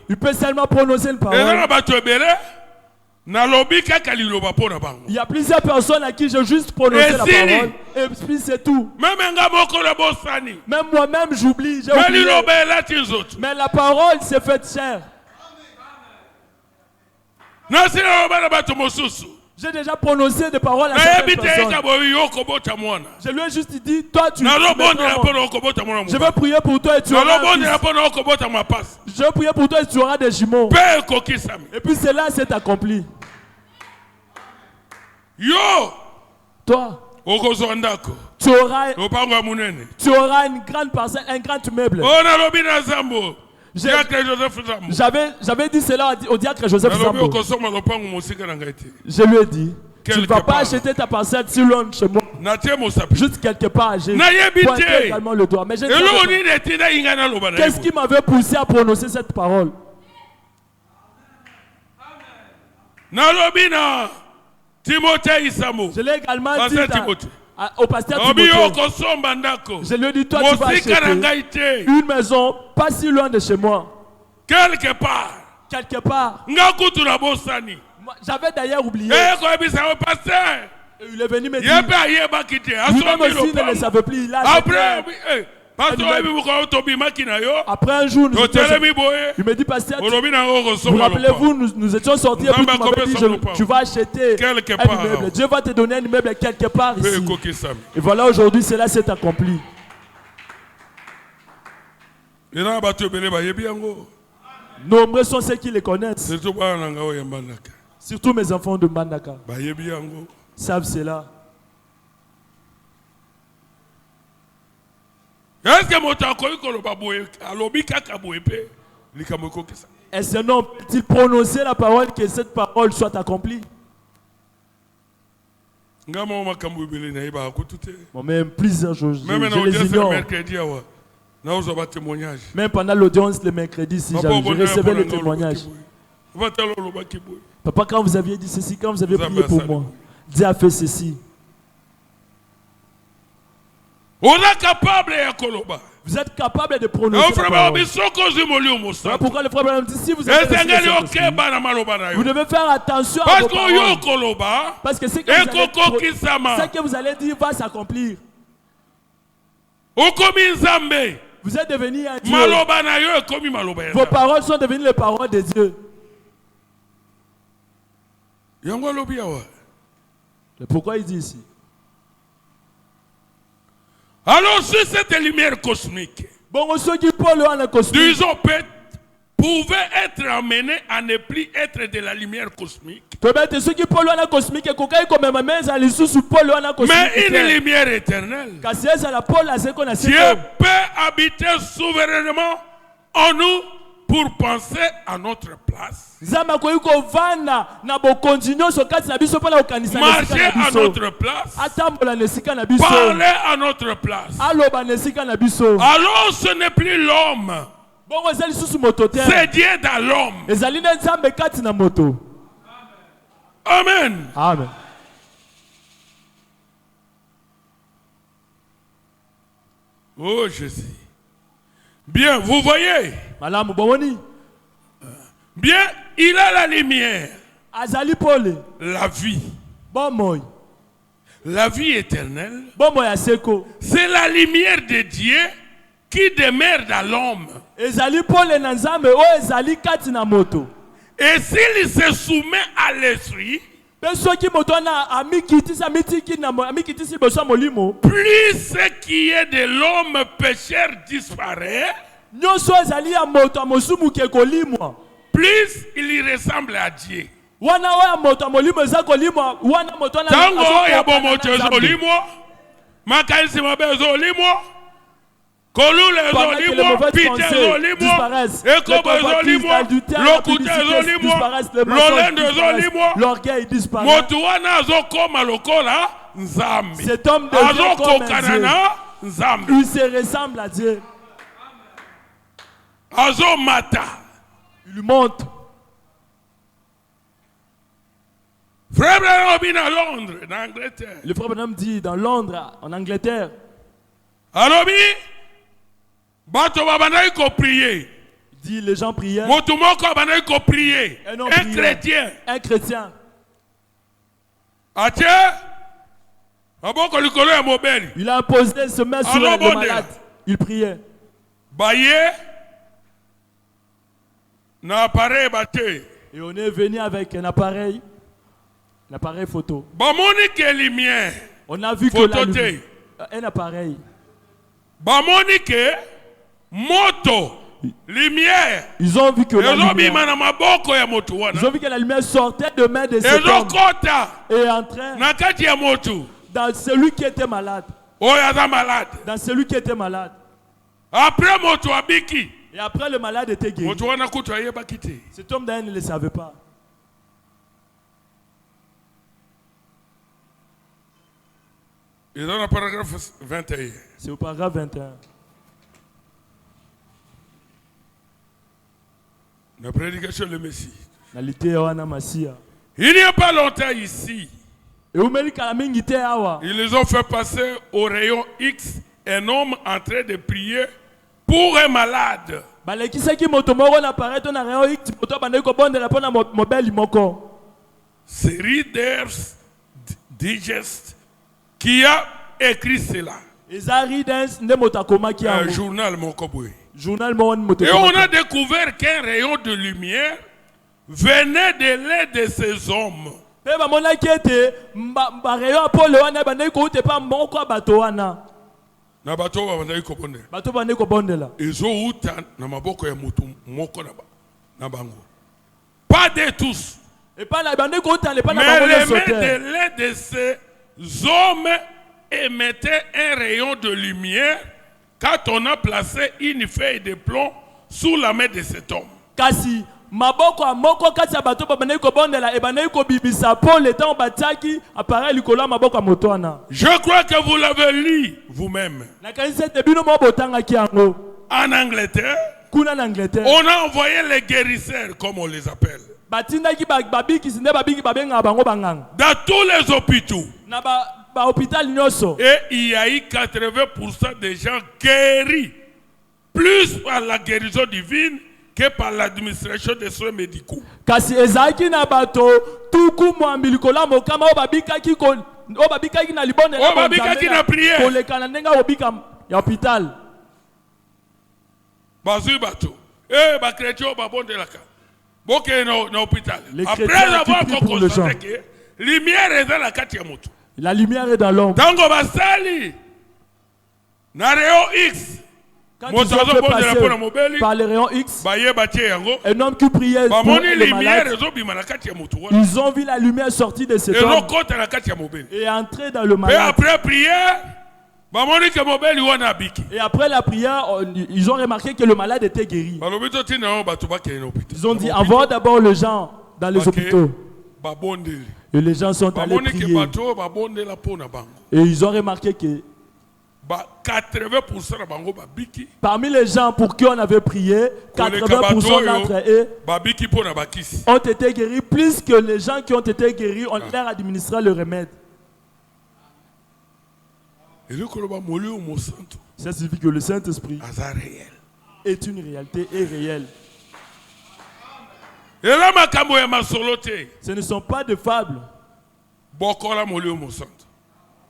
Tu peux seulement prononcer une parole. Il y a plusieurs personnes à qui j'ai juste prononcé la parole. Et puis c'est tout. Même moi-même j'oublie. Mais la parole s'est faite chair. J'ai déjà prononcé des paroles à certaines personnes. Je lui ai juste dit, toi tu je vais prier pour toi et tu auras je vais prier pour toi et tu auras des jumeaux. Et puis cela s'est accompli. Toi, tu auras une grande parcelle, un grand meuble. J'avais dit cela au diacre Joseph Zambo. Je lui ai dit, tu ne vas pas acheter ta parcelle si loin de chez moi. Juste quelque part. J'ai pointé également le doigt. Mais qu'est-ce qui m'avait poussé à prononcer cette parole? Je l'ai également dit au pasteur Timothée. Je lui ai dit, toi tu vas acheter une maison pas si loin de chez moi. Quelque part. J'avais d'ailleurs oublié. Il est venu me dire. Lui-même aussi ne le savait plus. Il a après un jour, il me dit, pasteur, vous rappelez-vous, nous étions sortis et puis tu m'avais dit, tu vas acheter un immeuble. Dieu va te donner un immeuble quelque part ici. Et voilà, aujourd'hui, cela s'est accompli. Nombreux sont ceux qui les connaissent. Surtout mes enfants de Mbandaka savent cela. Est-ce un homme peut-il prononcer la parole que cette parole soit accomplie? Même plusieurs choses, je les ignore. Même pendant l'audience le mercredi, si je recevais le témoignage. Papa, quand vous aviez dit ceci, quand vous avez prié pour moi, Dieu a fait ceci. Vous êtes capable de prononcer la parole. Voilà pourquoi le frère dit, si vous êtes vous devez faire attention à vos paroles. Parce que ce que vous allez dire va s'accomplir. Vous êtes devenu un Dieu. Vos paroles sont devenues les paroles de Dieu. Pourquoi il dit ici? Alors sur cette lumière cosmique, disons pouvait être amené à ne plus être de la lumière cosmique. Mais une lumière éternelle. Dieu peut habiter souverainement en nous pour penser à notre place. Marcher à notre place. Parler à notre place. Alors ce n'est plus l'homme. C'est Dieu dans l'homme. Amen. Amen. Oh Jésus. Bien, vous voyez. Bien, il a la lumière. La vie. La vie éternelle, c'est la lumière de Dieu qui demeure dans l'homme. Et s'il se soumet à l'esprit, plus ce qui est de l'homme pécheur disparaît, plus il y ressemble à Dieu. L'orgueil disparaît. Cet homme devient comme un Dieu. Il se ressemble à Dieu. Il monte. Frère Branham dit à Londres, en Angleterre. Le frère Branham dit dans Londres, en Angleterre. Alobi, bato babanaï ko prier. Dit les gens priaient. Motumoko babanaï ko prier. Un chrétien. Un chrétien. Atie, aboko likolo ya mobeli. Il a posé ses mains sur le malade. Il priait. Baye, na appareil baté. Et on est venu avec un appareil photo. On a vu que la lumière, un appareil. Moto, lumière. Ils ont vu que la lumière sortait de main de cet homme et entrait dans celui qui était malade. Dans celui qui était malade. Après moto abiki. Et après le malade était guéri. Cet homme d'ailleurs ne le savait pas. Et dans le paragraphe 21. C'est au paragraphe 21. La prédication du Messie. Il n'y a pas longtemps ici. Ils les ont fait passer au rayon X un homme en train de prier pour un malade. C'est Reader's Digest qui a écrit cela. Un journal Mokobwe. Et on a découvert qu'un rayon de lumière venait de l'un de ces hommes. Na bato babandai kobondela. Ezo uta na maboko ya mutu moko na bango. Pas de tous. Mais les mains de l'un de ces hommes émettaient un rayon de lumière quand on a placé une feuille de plomb sous la main de cet homme. Je crois que vous l'avez lu vous-même. En Angleterre, on a envoyé les guérisseurs, comme on les appelle, dans tous les hôpitaux. Et il y a eu 80% des gens guéris, plus par la guérison divine que par l'administration des soins médicaux. Après avoir constaté que la lumière est dans l'homme. Quand ils ont fait passer par les rayons X, un homme qui priait pour le malade, ils ont vu la lumière sortir de cet homme et entrer dans le malade. Et après la prière, ils ont remarqué que le malade était guéri. Ils ont dit, envoie d'abord les gens dans les hôpitaux. Et les gens sont allés prier. Et ils ont remarqué que 80% parmi les gens pour qui on avait prié, 80% d'entre eux ont été guéris, plus que les gens qui ont été guéris, on leur administré le remède. Ça signifie que le Saint-Esprit est une réalité et réelle. Ce ne sont pas des fables.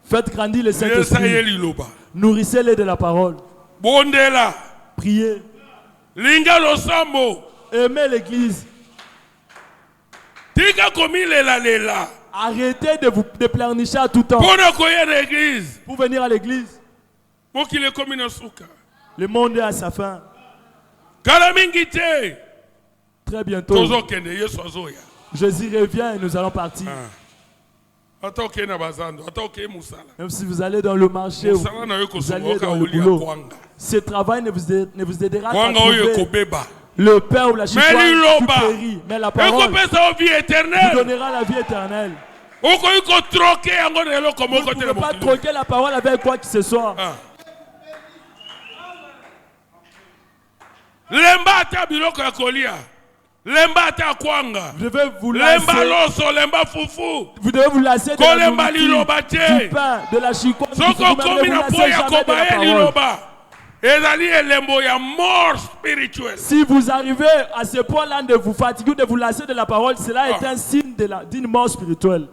Faites grandir le Saint-Esprit. Nourrissez-les de la parole. Priez. Aimez l'église. Arrêtez de vous pleurnicher à tout temps. Pour venir à l'église. Le monde est à sa fin. Très bientôt. Jésus revient et nous allons partir. Même si vous allez dans le marché, vous allez dans le boulot, ce travail ne vous aidera pas à trouver le pain ou la chiffre qui périt. Mais la parole vous donnera la vie éternelle. Vous ne pouvez pas troquer la parole avec quoi que ce soit. Vous devez vous lasser. Vous devez vous lasser de la nourriture, du pain, de la chicoine. Vous ne devez vous lasser jamais de la parole. Si vous arrivez à ce point-là de vous fatiguer, de vous lasser de la parole, cela est un signe d'une mort spirituelle.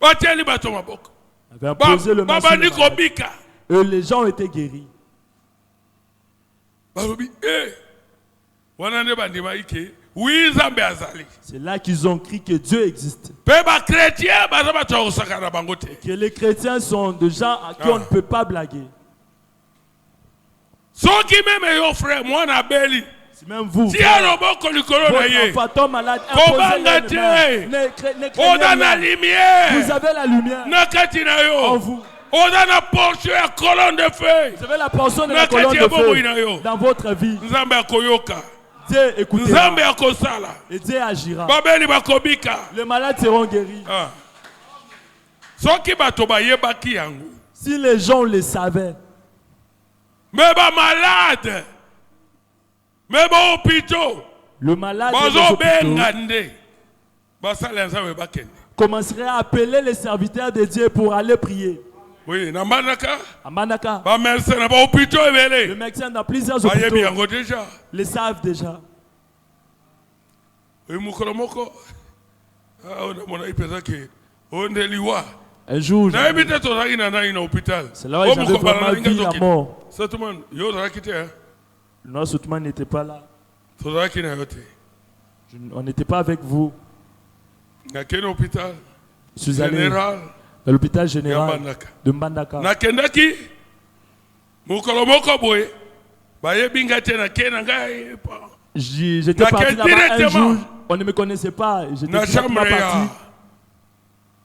Avait imposé le main sur le malade. Et les gens ont été guéris. C'est là qu'ils ont crié que Dieu existe. Que les chrétiens sont des gens à qui on ne peut pas blaguer. Si même vous, votre fantôme malade, vous avez la lumière en vous. Vous avez la portion de la colonne de feu dans votre vie. Dieu écoutera et Dieu agira. Les malades seront guéris. Si les gens le savaient. Le malade commencerait à appeler les serviteurs de Dieu pour aller prier. Oui, à Manaka. Le médecin dans plusieurs hôpitaux le savent déjà. Un jour, c'est là où j'avais vraiment vu la mort. Non, Soutman n'était pas là. On n'était pas avec vous. Je suis allé à l'hôpital général de Mbandaka. J'étais parti là-bas un jour, on ne me connaissait pas. J'étais parti.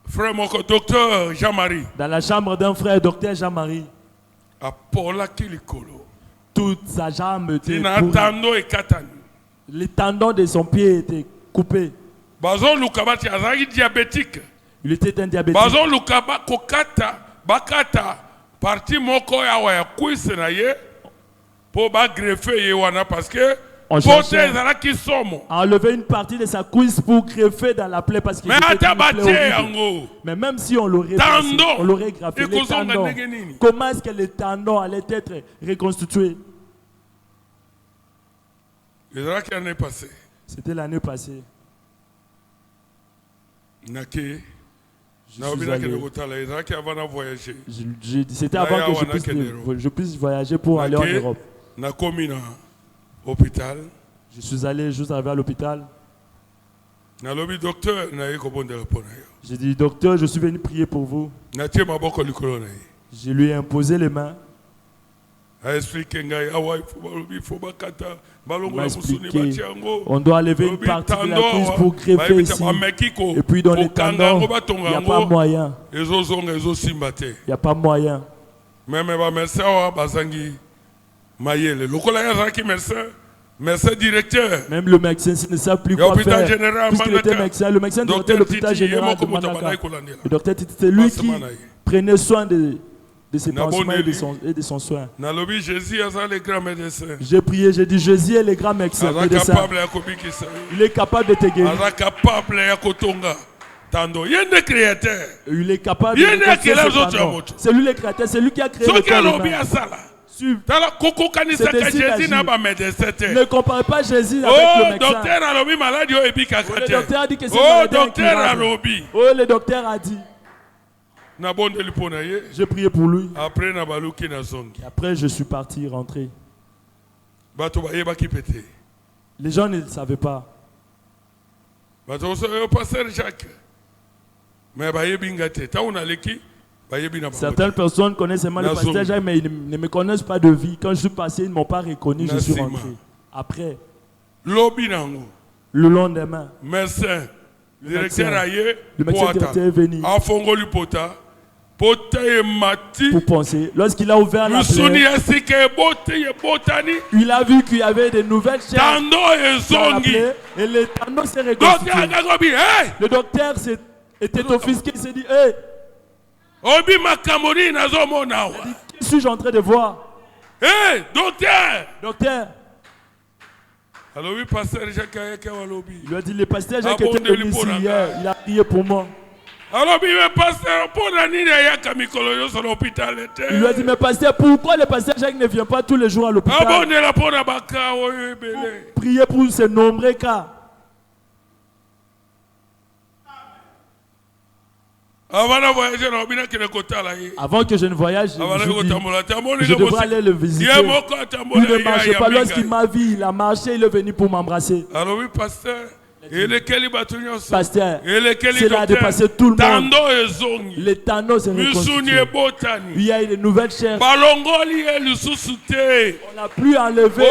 Frère mon docteur Jean-Marie. Dans la chambre d'un frère, docteur Jean-Marie. Toute sa jambe était pourrie. Les tendons de son pied étaient coupés. Il était un diabétique. On cherchait à enlever une partie de sa cuisse pour greffer dans la plaie parce qu'il était une plaie horrible. Mais même si on l'aurait greffé, les tendons, comment est-ce que les tendons allaient être reconstitués? C'était l'année passée. C'était avant que je puisse voyager pour aller en Europe. Je suis allé juste arrivé à l'hôpital. J'ai dit, docteur, je suis venu prier pour vous. Je lui ai imposé les mains. Il m'a expliqué, on doit enlever une partie de la cuisse pour greffer ici. Et puis dans les tendons, il n'y a pas moyen. Il n'y a pas moyen. Même le médecin ne sait plus quoi faire. Puisqu'il était médecin, le médecin directeur de l'hôpital général de Manaka. Le docteur Titi, c'est lui qui prenait soin de ses pansements et de son soin. J'ai prié, j'ai dit Jésus est le grand médecin. Il est capable de te guérir. Il est capable de te guérir. C'est lui le créateur, c'est lui qui a créé le corps humain. Ne comparez pas Jésus avec le médecin. Le docteur a dit que c'est maladie. Oh, le docteur a dit. J'ai prié pour lui. Après, après, je suis parti rentrer. Les gens ne le savaient pas. Certaines personnes connaissent seulement le pasteur Jacques, mais ils ne me connaissent pas de vie. Quand je suis passé, ils ne m'ont pas reconnu, je suis rentré. Après, le lendemain, le médecin directeur est venu pour penser. Lorsqu'il a ouvert la plaie, il a vu qu'il y avait de nouvelles chairs dans la plaie et le tendon s'est reconstitué. Le docteur était offusqué, il s'est dit, hey, que suis-je en train de voir? Hey, docteur! Alors oui, pasteur Jacques, il lui a dit, le pasteur Jacques était venu ici hier, il a prié pour moi. Alors oui, pasteur, il lui a dit, mais pasteur, pourquoi le pasteur Jacques ne vient pas tous les jours à l'hôpital? Priez pour ces nombreux cas. Avant que je ne voyage, je devrais aller le visiter. Il ne marchait pas. Lorsqu'il m'a vu, il a marché, il est venu pour m'embrasser. Alors oui, pasteur, pasteur, c'est là de passer tout le monde. Les tendons se reconstituent. Il y a de nouvelles chairs. On n'a plus enlevé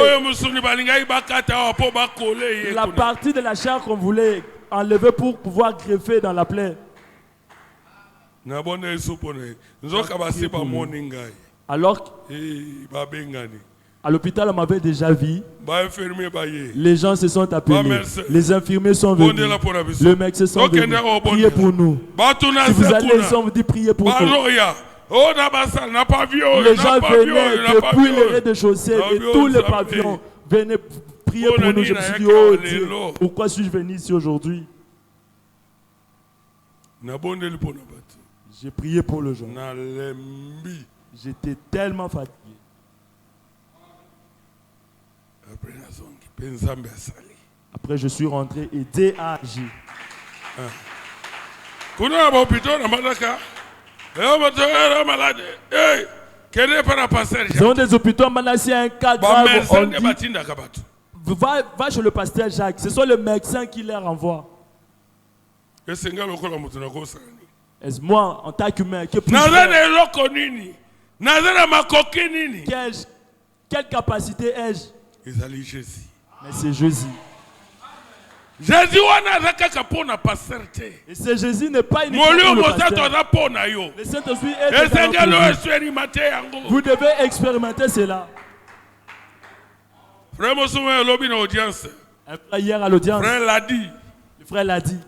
la partie de la chair qu'on voulait enlever pour pouvoir greffer dans la plaie. Alors, à l'hôpital, on m'avait déjà vu. Les gens se sont appelés. Les infirmiers sont venus. Les médecins sont venus. Priez pour nous. Si vous allez ici, on vous dit priez pour nous. Les gens venaient depuis les rez-de-chaussée et tous les pavillons venaient prier pour nous. Je me suis dit, oh Dieu, pourquoi suis-je venu ici aujourd'hui? J'ai prié pour le gens. J'étais tellement fatigué. Après, je suis rentré et Dieu a agi. Dans des hôpitaux, maintenant, s'il y a un cas grave, on dit, va chez le pasteur Jacques. Ce sont les médecins qui les renvoient. Moi, en tant qu'humain, quelle capacité ai-je? Mais c'est Jésus. Et ce Jésus n'est pas une le Saint-Esprit est. Vous devez expérimenter cela. Frère hier à l'audience, frère l'a dit. Le frère l'a dit.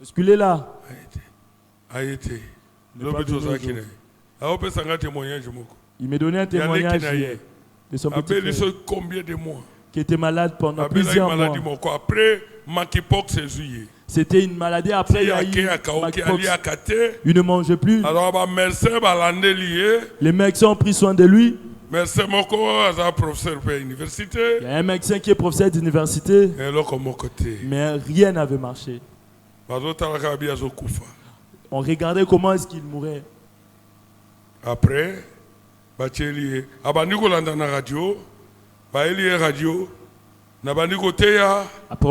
Est-ce qu'il est là? Il m'a donné un témoignage hier de son petit frère combien de mois qui était malade pendant plusieurs mois. Après monkeypox, c'était une maladie. Après il y a eu monkeypox. Il ne mangeait plus. Les médecins ont pris soin de lui. Il y a un médecin qui est professeur d'université, mais rien n'avait marché. On regardait comment est-ce qu'il mourait. Après, on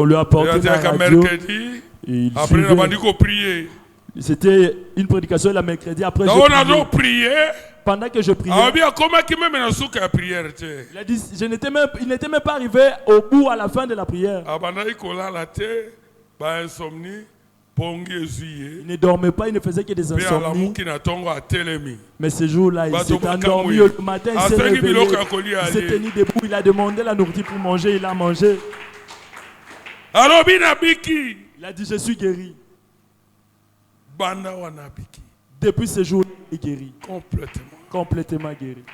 lui a apporté la radio. C'était une prédication le mercredi. Après, j'ai prié. Pendant que je priais, il a dit, il n'était même pas arrivé au bout, à la fin de la prière. Il ne dormait pas, il ne faisait que des insomnies. Mais ce jour-là, il s'est endormi. Le matin, il s'est réveillé. Il s'est tenu debout, il a demandé la nourriture pour manger, il a mangé. Il a dit, je suis guéri. Depuis ce jour, il est guéri. Complètement guéri.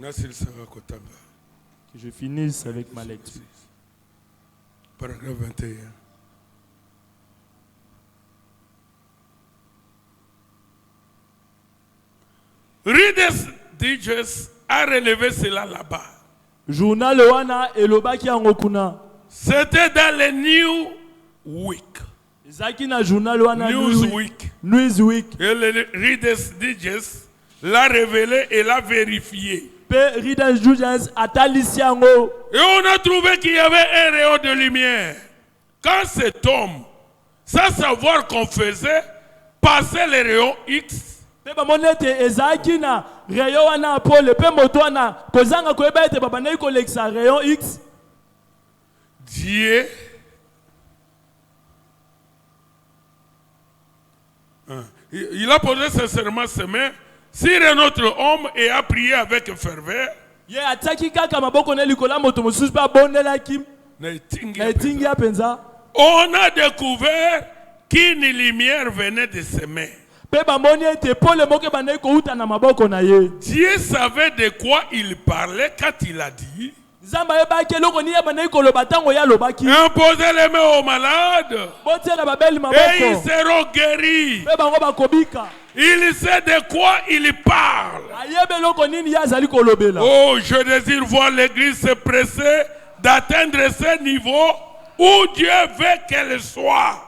Que je finisse avec ma lecture. Paragraphe 21. Reader's Digest a relevé cela là-bas. Journal Oana et Loba qui en Okuna. C'était dans les New Week. Newsweek. Et le Reader's Digest l'a révélé et l'a vérifié. Et on a trouvé qu'il y avait un rayon de lumière. Quand cet homme, sans savoir qu'on faisait, passait les rayons X, Dieu il a posé sincèrement ses mains sur un autre homme et a prié avec ferveur. On a découvert qu'une lumière venait de ses mains. Dieu savait de quoi il parlait quand il a dit imposez les mains aux malades et ils seront guéris. Il sait de quoi il parle. Oh, je désire voir l'église se presser d'atteindre ce niveau où Dieu veut qu'elle soit.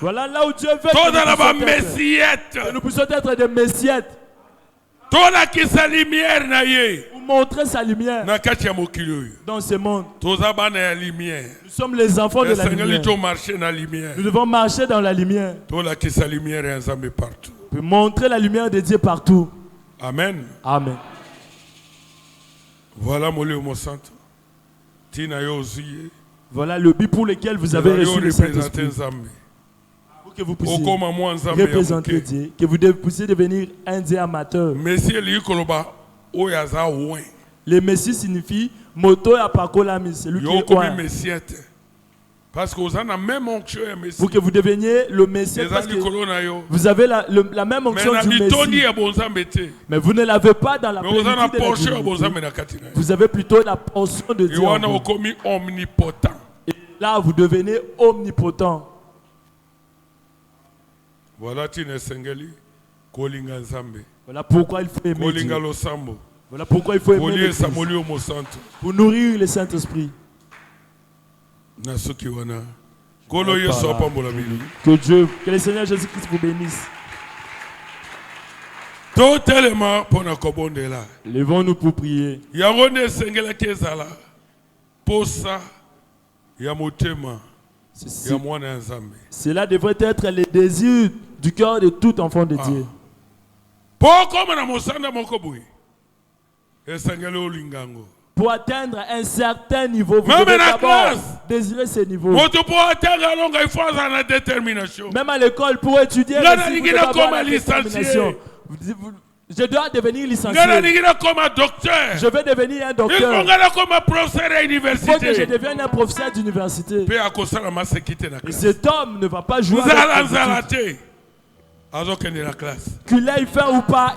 Voilà là où Dieu veut que nous puissions être des messiettes. Pour montrer sa lumière dans ce monde. Nous sommes les enfants de la lumière. Nous devons marcher dans la lumière. Pour montrer la lumière de Dieu partout. Amen. Amen. Voilà mon saint. Voilà le but pour lequel vous avez reçu le Saint-Esprit. Pour que vous puissiez représenter Dieu, que vous puissiez devenir un Dieu amateur. Le Messie signifie moto ya pakolami, celui qui est loin. Parce que vous avez la même onction. Pour que vous deveniez le Messie, parce que vous avez la même onction du Messie. Mais vous ne l'avez pas dans la plénitude de la divinité. Vous avez plutôt la portion de Dieu. Et là, vous devenez omnipotent. Voilà pourquoi il faut aimer Dieu. Voilà pourquoi il faut aimer l'Église. Pour nourrir le Saint-Esprit. Que Dieu, que le Seigneur Jésus-Christ vous bénisse. Levons-nous pour prier. Cela devrait être le désir du cœur de tout enfant de Dieu. Pour atteindre un certain niveau, vous devez d'abord désirer ce niveau. Même à l'école, pour étudier, vous devez avoir la détermination. Je dois devenir licencié. Je vais devenir un docteur. Il faut que je devienne un professeur d'université. Et cet homme ne va pas jouer avec qu'il ait faim ou pas,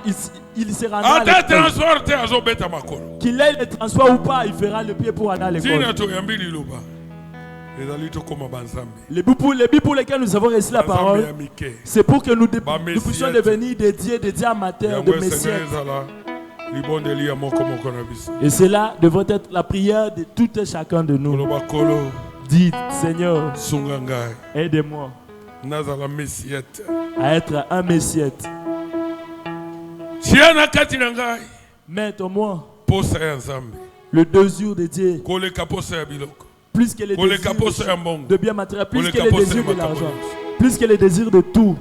il se rendra à l'école. Qu'il ait le transport ou pas, il fera le pied pour aller à l'école. Les buts pour lesquels nous avons reçu la parole, c'est pour que nous puissions devenir des dieux amateurs, de messieurs. Et cela devrait être la prière de tout et chacun de nous. Dites, Seigneur, aidez-moi à être un messiette. Mets-moi le désir de Dieu. Plus que les désirs de bien matériel, plus que les désirs de l'argent, plus que les désirs de tout.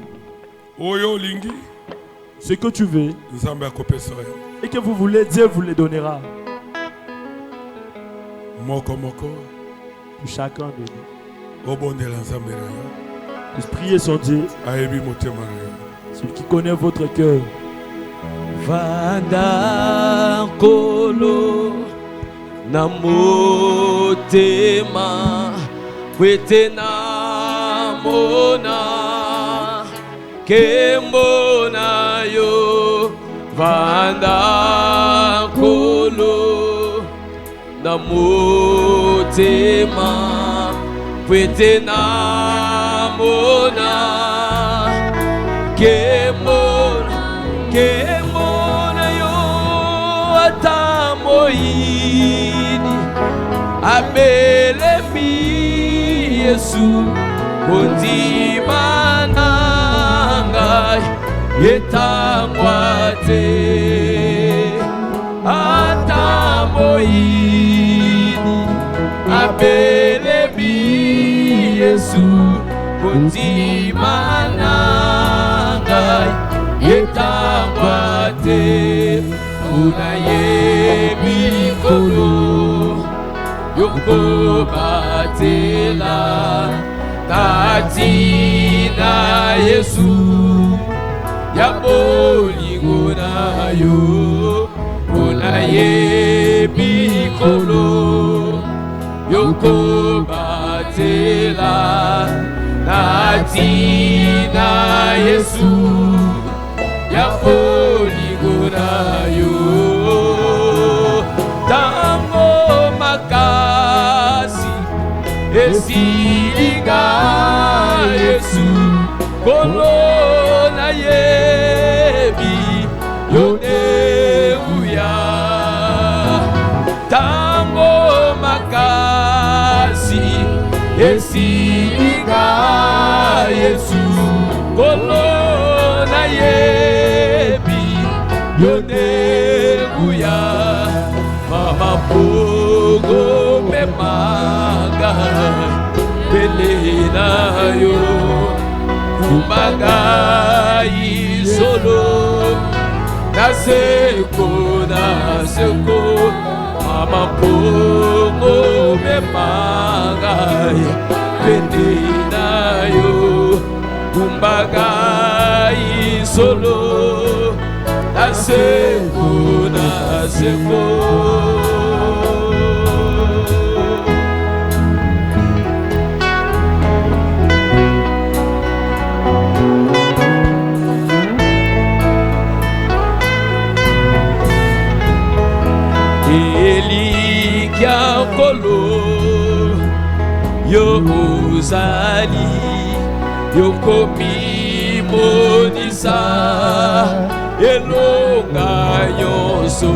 Ce que tu veux et que vous voulez, Dieu vous le donnera. Pour chacun de nous. Vous priez son Dieu, celui qui connaît votre cœur. Vanda kolo namotema wetena mona kemona yo vanda kolo namotema wetena mona kemona yo abelemi Yesu kondima nangai yetangwa te atamoini abelemi Yesu kondima nangai yetangwa te unayebi kolo yoko batela tatina Yesu yabolingo na yo unayebi kolo yoko batela tatina Yesu yabolingo na yo tango makasi esiliga Yesu kolo na yebi yoneuya tango makasi esiliga Yesu kolo na yebi yoneuya mama pogo memaga belena yo kumagai solo naseko mama pogo memagai belena yo kumagai solo naseko Elikia kolo yo uzali yo komi monisa elonga yoso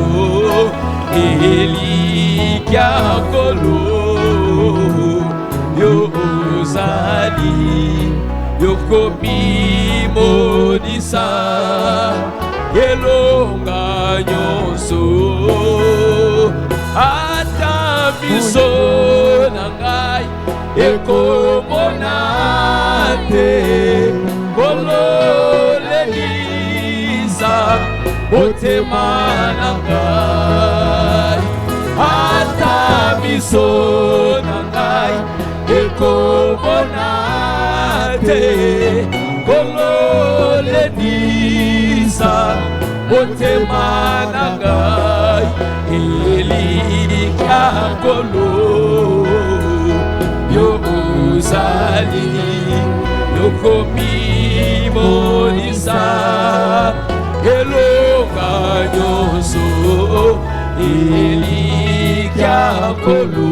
Elikia kolo yo uzali yo komi monisa elonga yoso ata biso nangai ekomonate kolo lelisa otema nangai ata biso nangai ekomonate kolo lelisa otema nangai Elikia kolo yo uzali yo komi monisa elonga nyoso Elikia kolo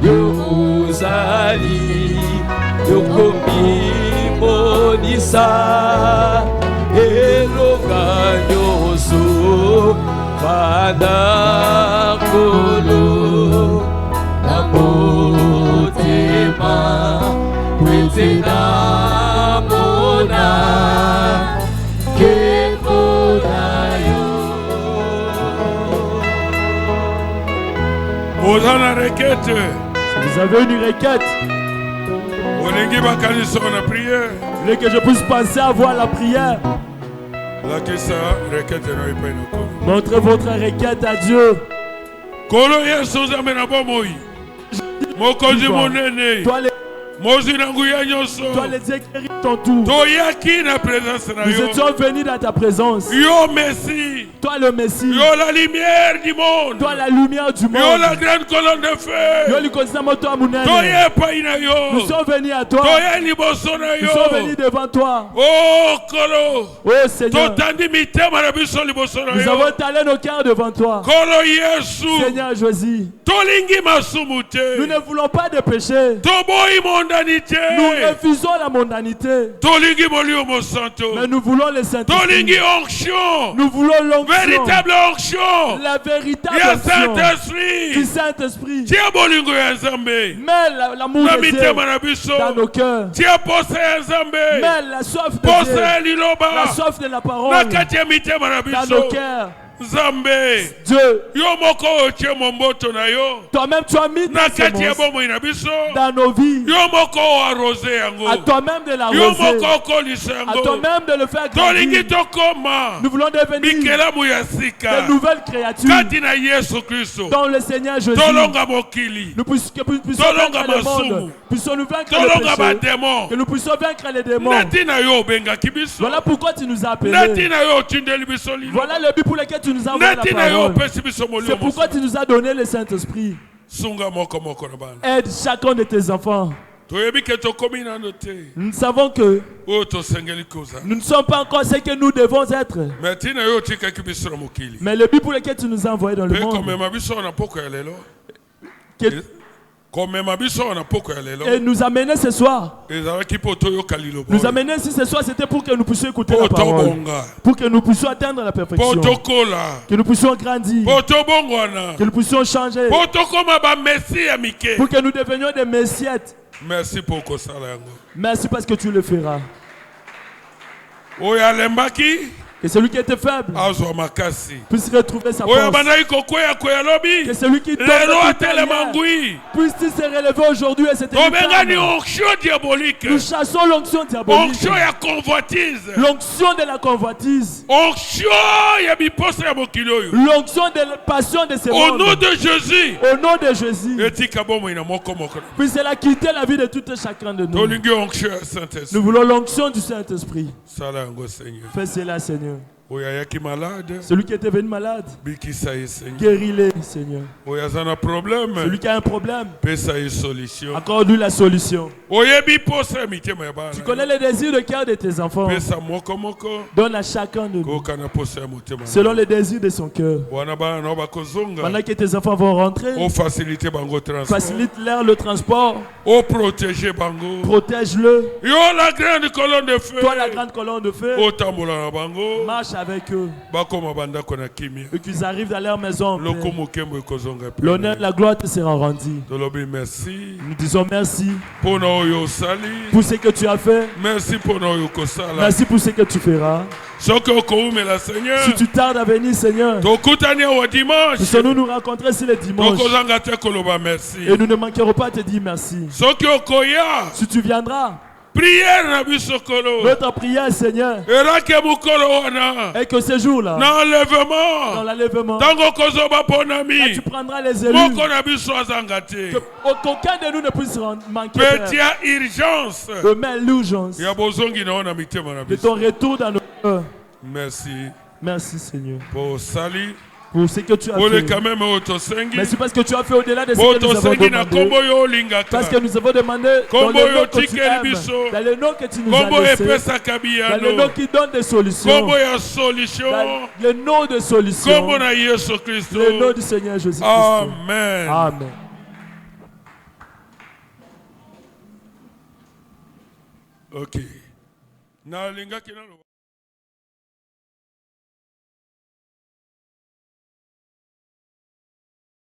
yo uzali yo komi monisa elonga nyoso Fada kolo namotema kwetena mona kekona yo Vous avez une requête. Vous avez une requête. Vous voulez que je puisse penser à voir la prière. Montrez votre requête à Dieu. Toi les écrits ton tour. Nous étions venus dans ta présence. Toi le Messie. La lumière du monde. Toi la lumière du monde. La grande colonne de feu. Nous sommes venus à toi. Nous sommes venus devant toi. Oh Kolo. Oh Seigneur. Nous avons talé nos cœurs devant toi. Seigneur Jésus. Nous ne voulons pas de péché. Nous refusons la mondanité. sainteté. Mais nous voulons le Saint-Esprit. Nous voulons l'onction. Véritable onction. La véritable onction du Saint-Esprit. Mets l'amour de Dieu dans nos cœurs. Mets la soif de Dieu, la soif de la parole dans nos cœurs. Dieu, toi-même tu as mis ta semence dans nos vies. À toi-même de l'arroser, à toi-même de le faire grandir. Nous voulons devenir de nouvelles créatures dans le Seigneur Jésus. Nous puissions vaincre le monde, puissions nous vaincre le péché, que nous puissions vaincre les démons. Voilà pourquoi tu nous as appelés. Voilà le but pour lequel tu nous as envoyé la parole. C'est pourquoi tu nous as donné le Saint-Esprit. Aide chacun de tes enfants. Nous savons que nous ne sommes pas encore ce que nous devons être. Mais le but pour lequel tu nous as envoyés dans le monde, et nous amener ce soir. Nous amener ici ce soir, c'était pour que nous puissions écouter la parole. Pour que nous puissions atteindre la perfection. Que nous puissions grandir. Que nous puissions changer. Pour que nous devenions des messiettes. Merci pour ça. Merci parce que tu le feras. Que celui qui était faible puisse retrouver sa force. Que celui qui tombe puisse se relever aujourd'hui et se tenir. Nous chassons l'onction diabolique. L'onction de la convoitise. L'onction de la passion de ce monde. Au nom de Jésus. Au nom de Jésus. Puisse-la quitter la vie de tout et chacun de nous. Nous voulons l'onction du Saint-Esprit. Fais cela, Seigneur. Celui qui était venu malade, guéris-le, Seigneur. Celui qui a un problème, accorde-lui la solution. Tu connais les désirs de cœur de tes enfants. Donne à chacun de nous selon les désirs de son cœur. Pendant que tes enfants vont rentrer, facilite-leur le transport. Protège-le. Toi, la grande colonne de feu, marche avec eux. Et qu'ils arrivent dans leur maison. L'honneur et la gloire te seront rendus. Nous disons merci pour ce que tu as fait. Merci pour ce que tu feras. Si tu tardes à venir, Seigneur, puissions-nous nous rencontrer sur les dimanches. Et nous ne manquerons pas de te dire merci. Si tu viendras, notre prière, Seigneur, et que ce jour-là, dans l'enlèvement, tu prendras les élus, qu'aucun de nous ne puisse manquer de mettre l'urgence de ton retour dans nos cœurs. Merci, Seigneur. Pour ce que tu as fait. Merci parce que tu as fait au-delà de ce que nous avons demandé. Parce que nous avons demandé dans le nom que tu aimes, dans le nom que tu nous as laissé, dans le nom qui donne des solutions, dans le nom de solution, le nom du Seigneur Jésus-Christ. Amen. Amen. Ok.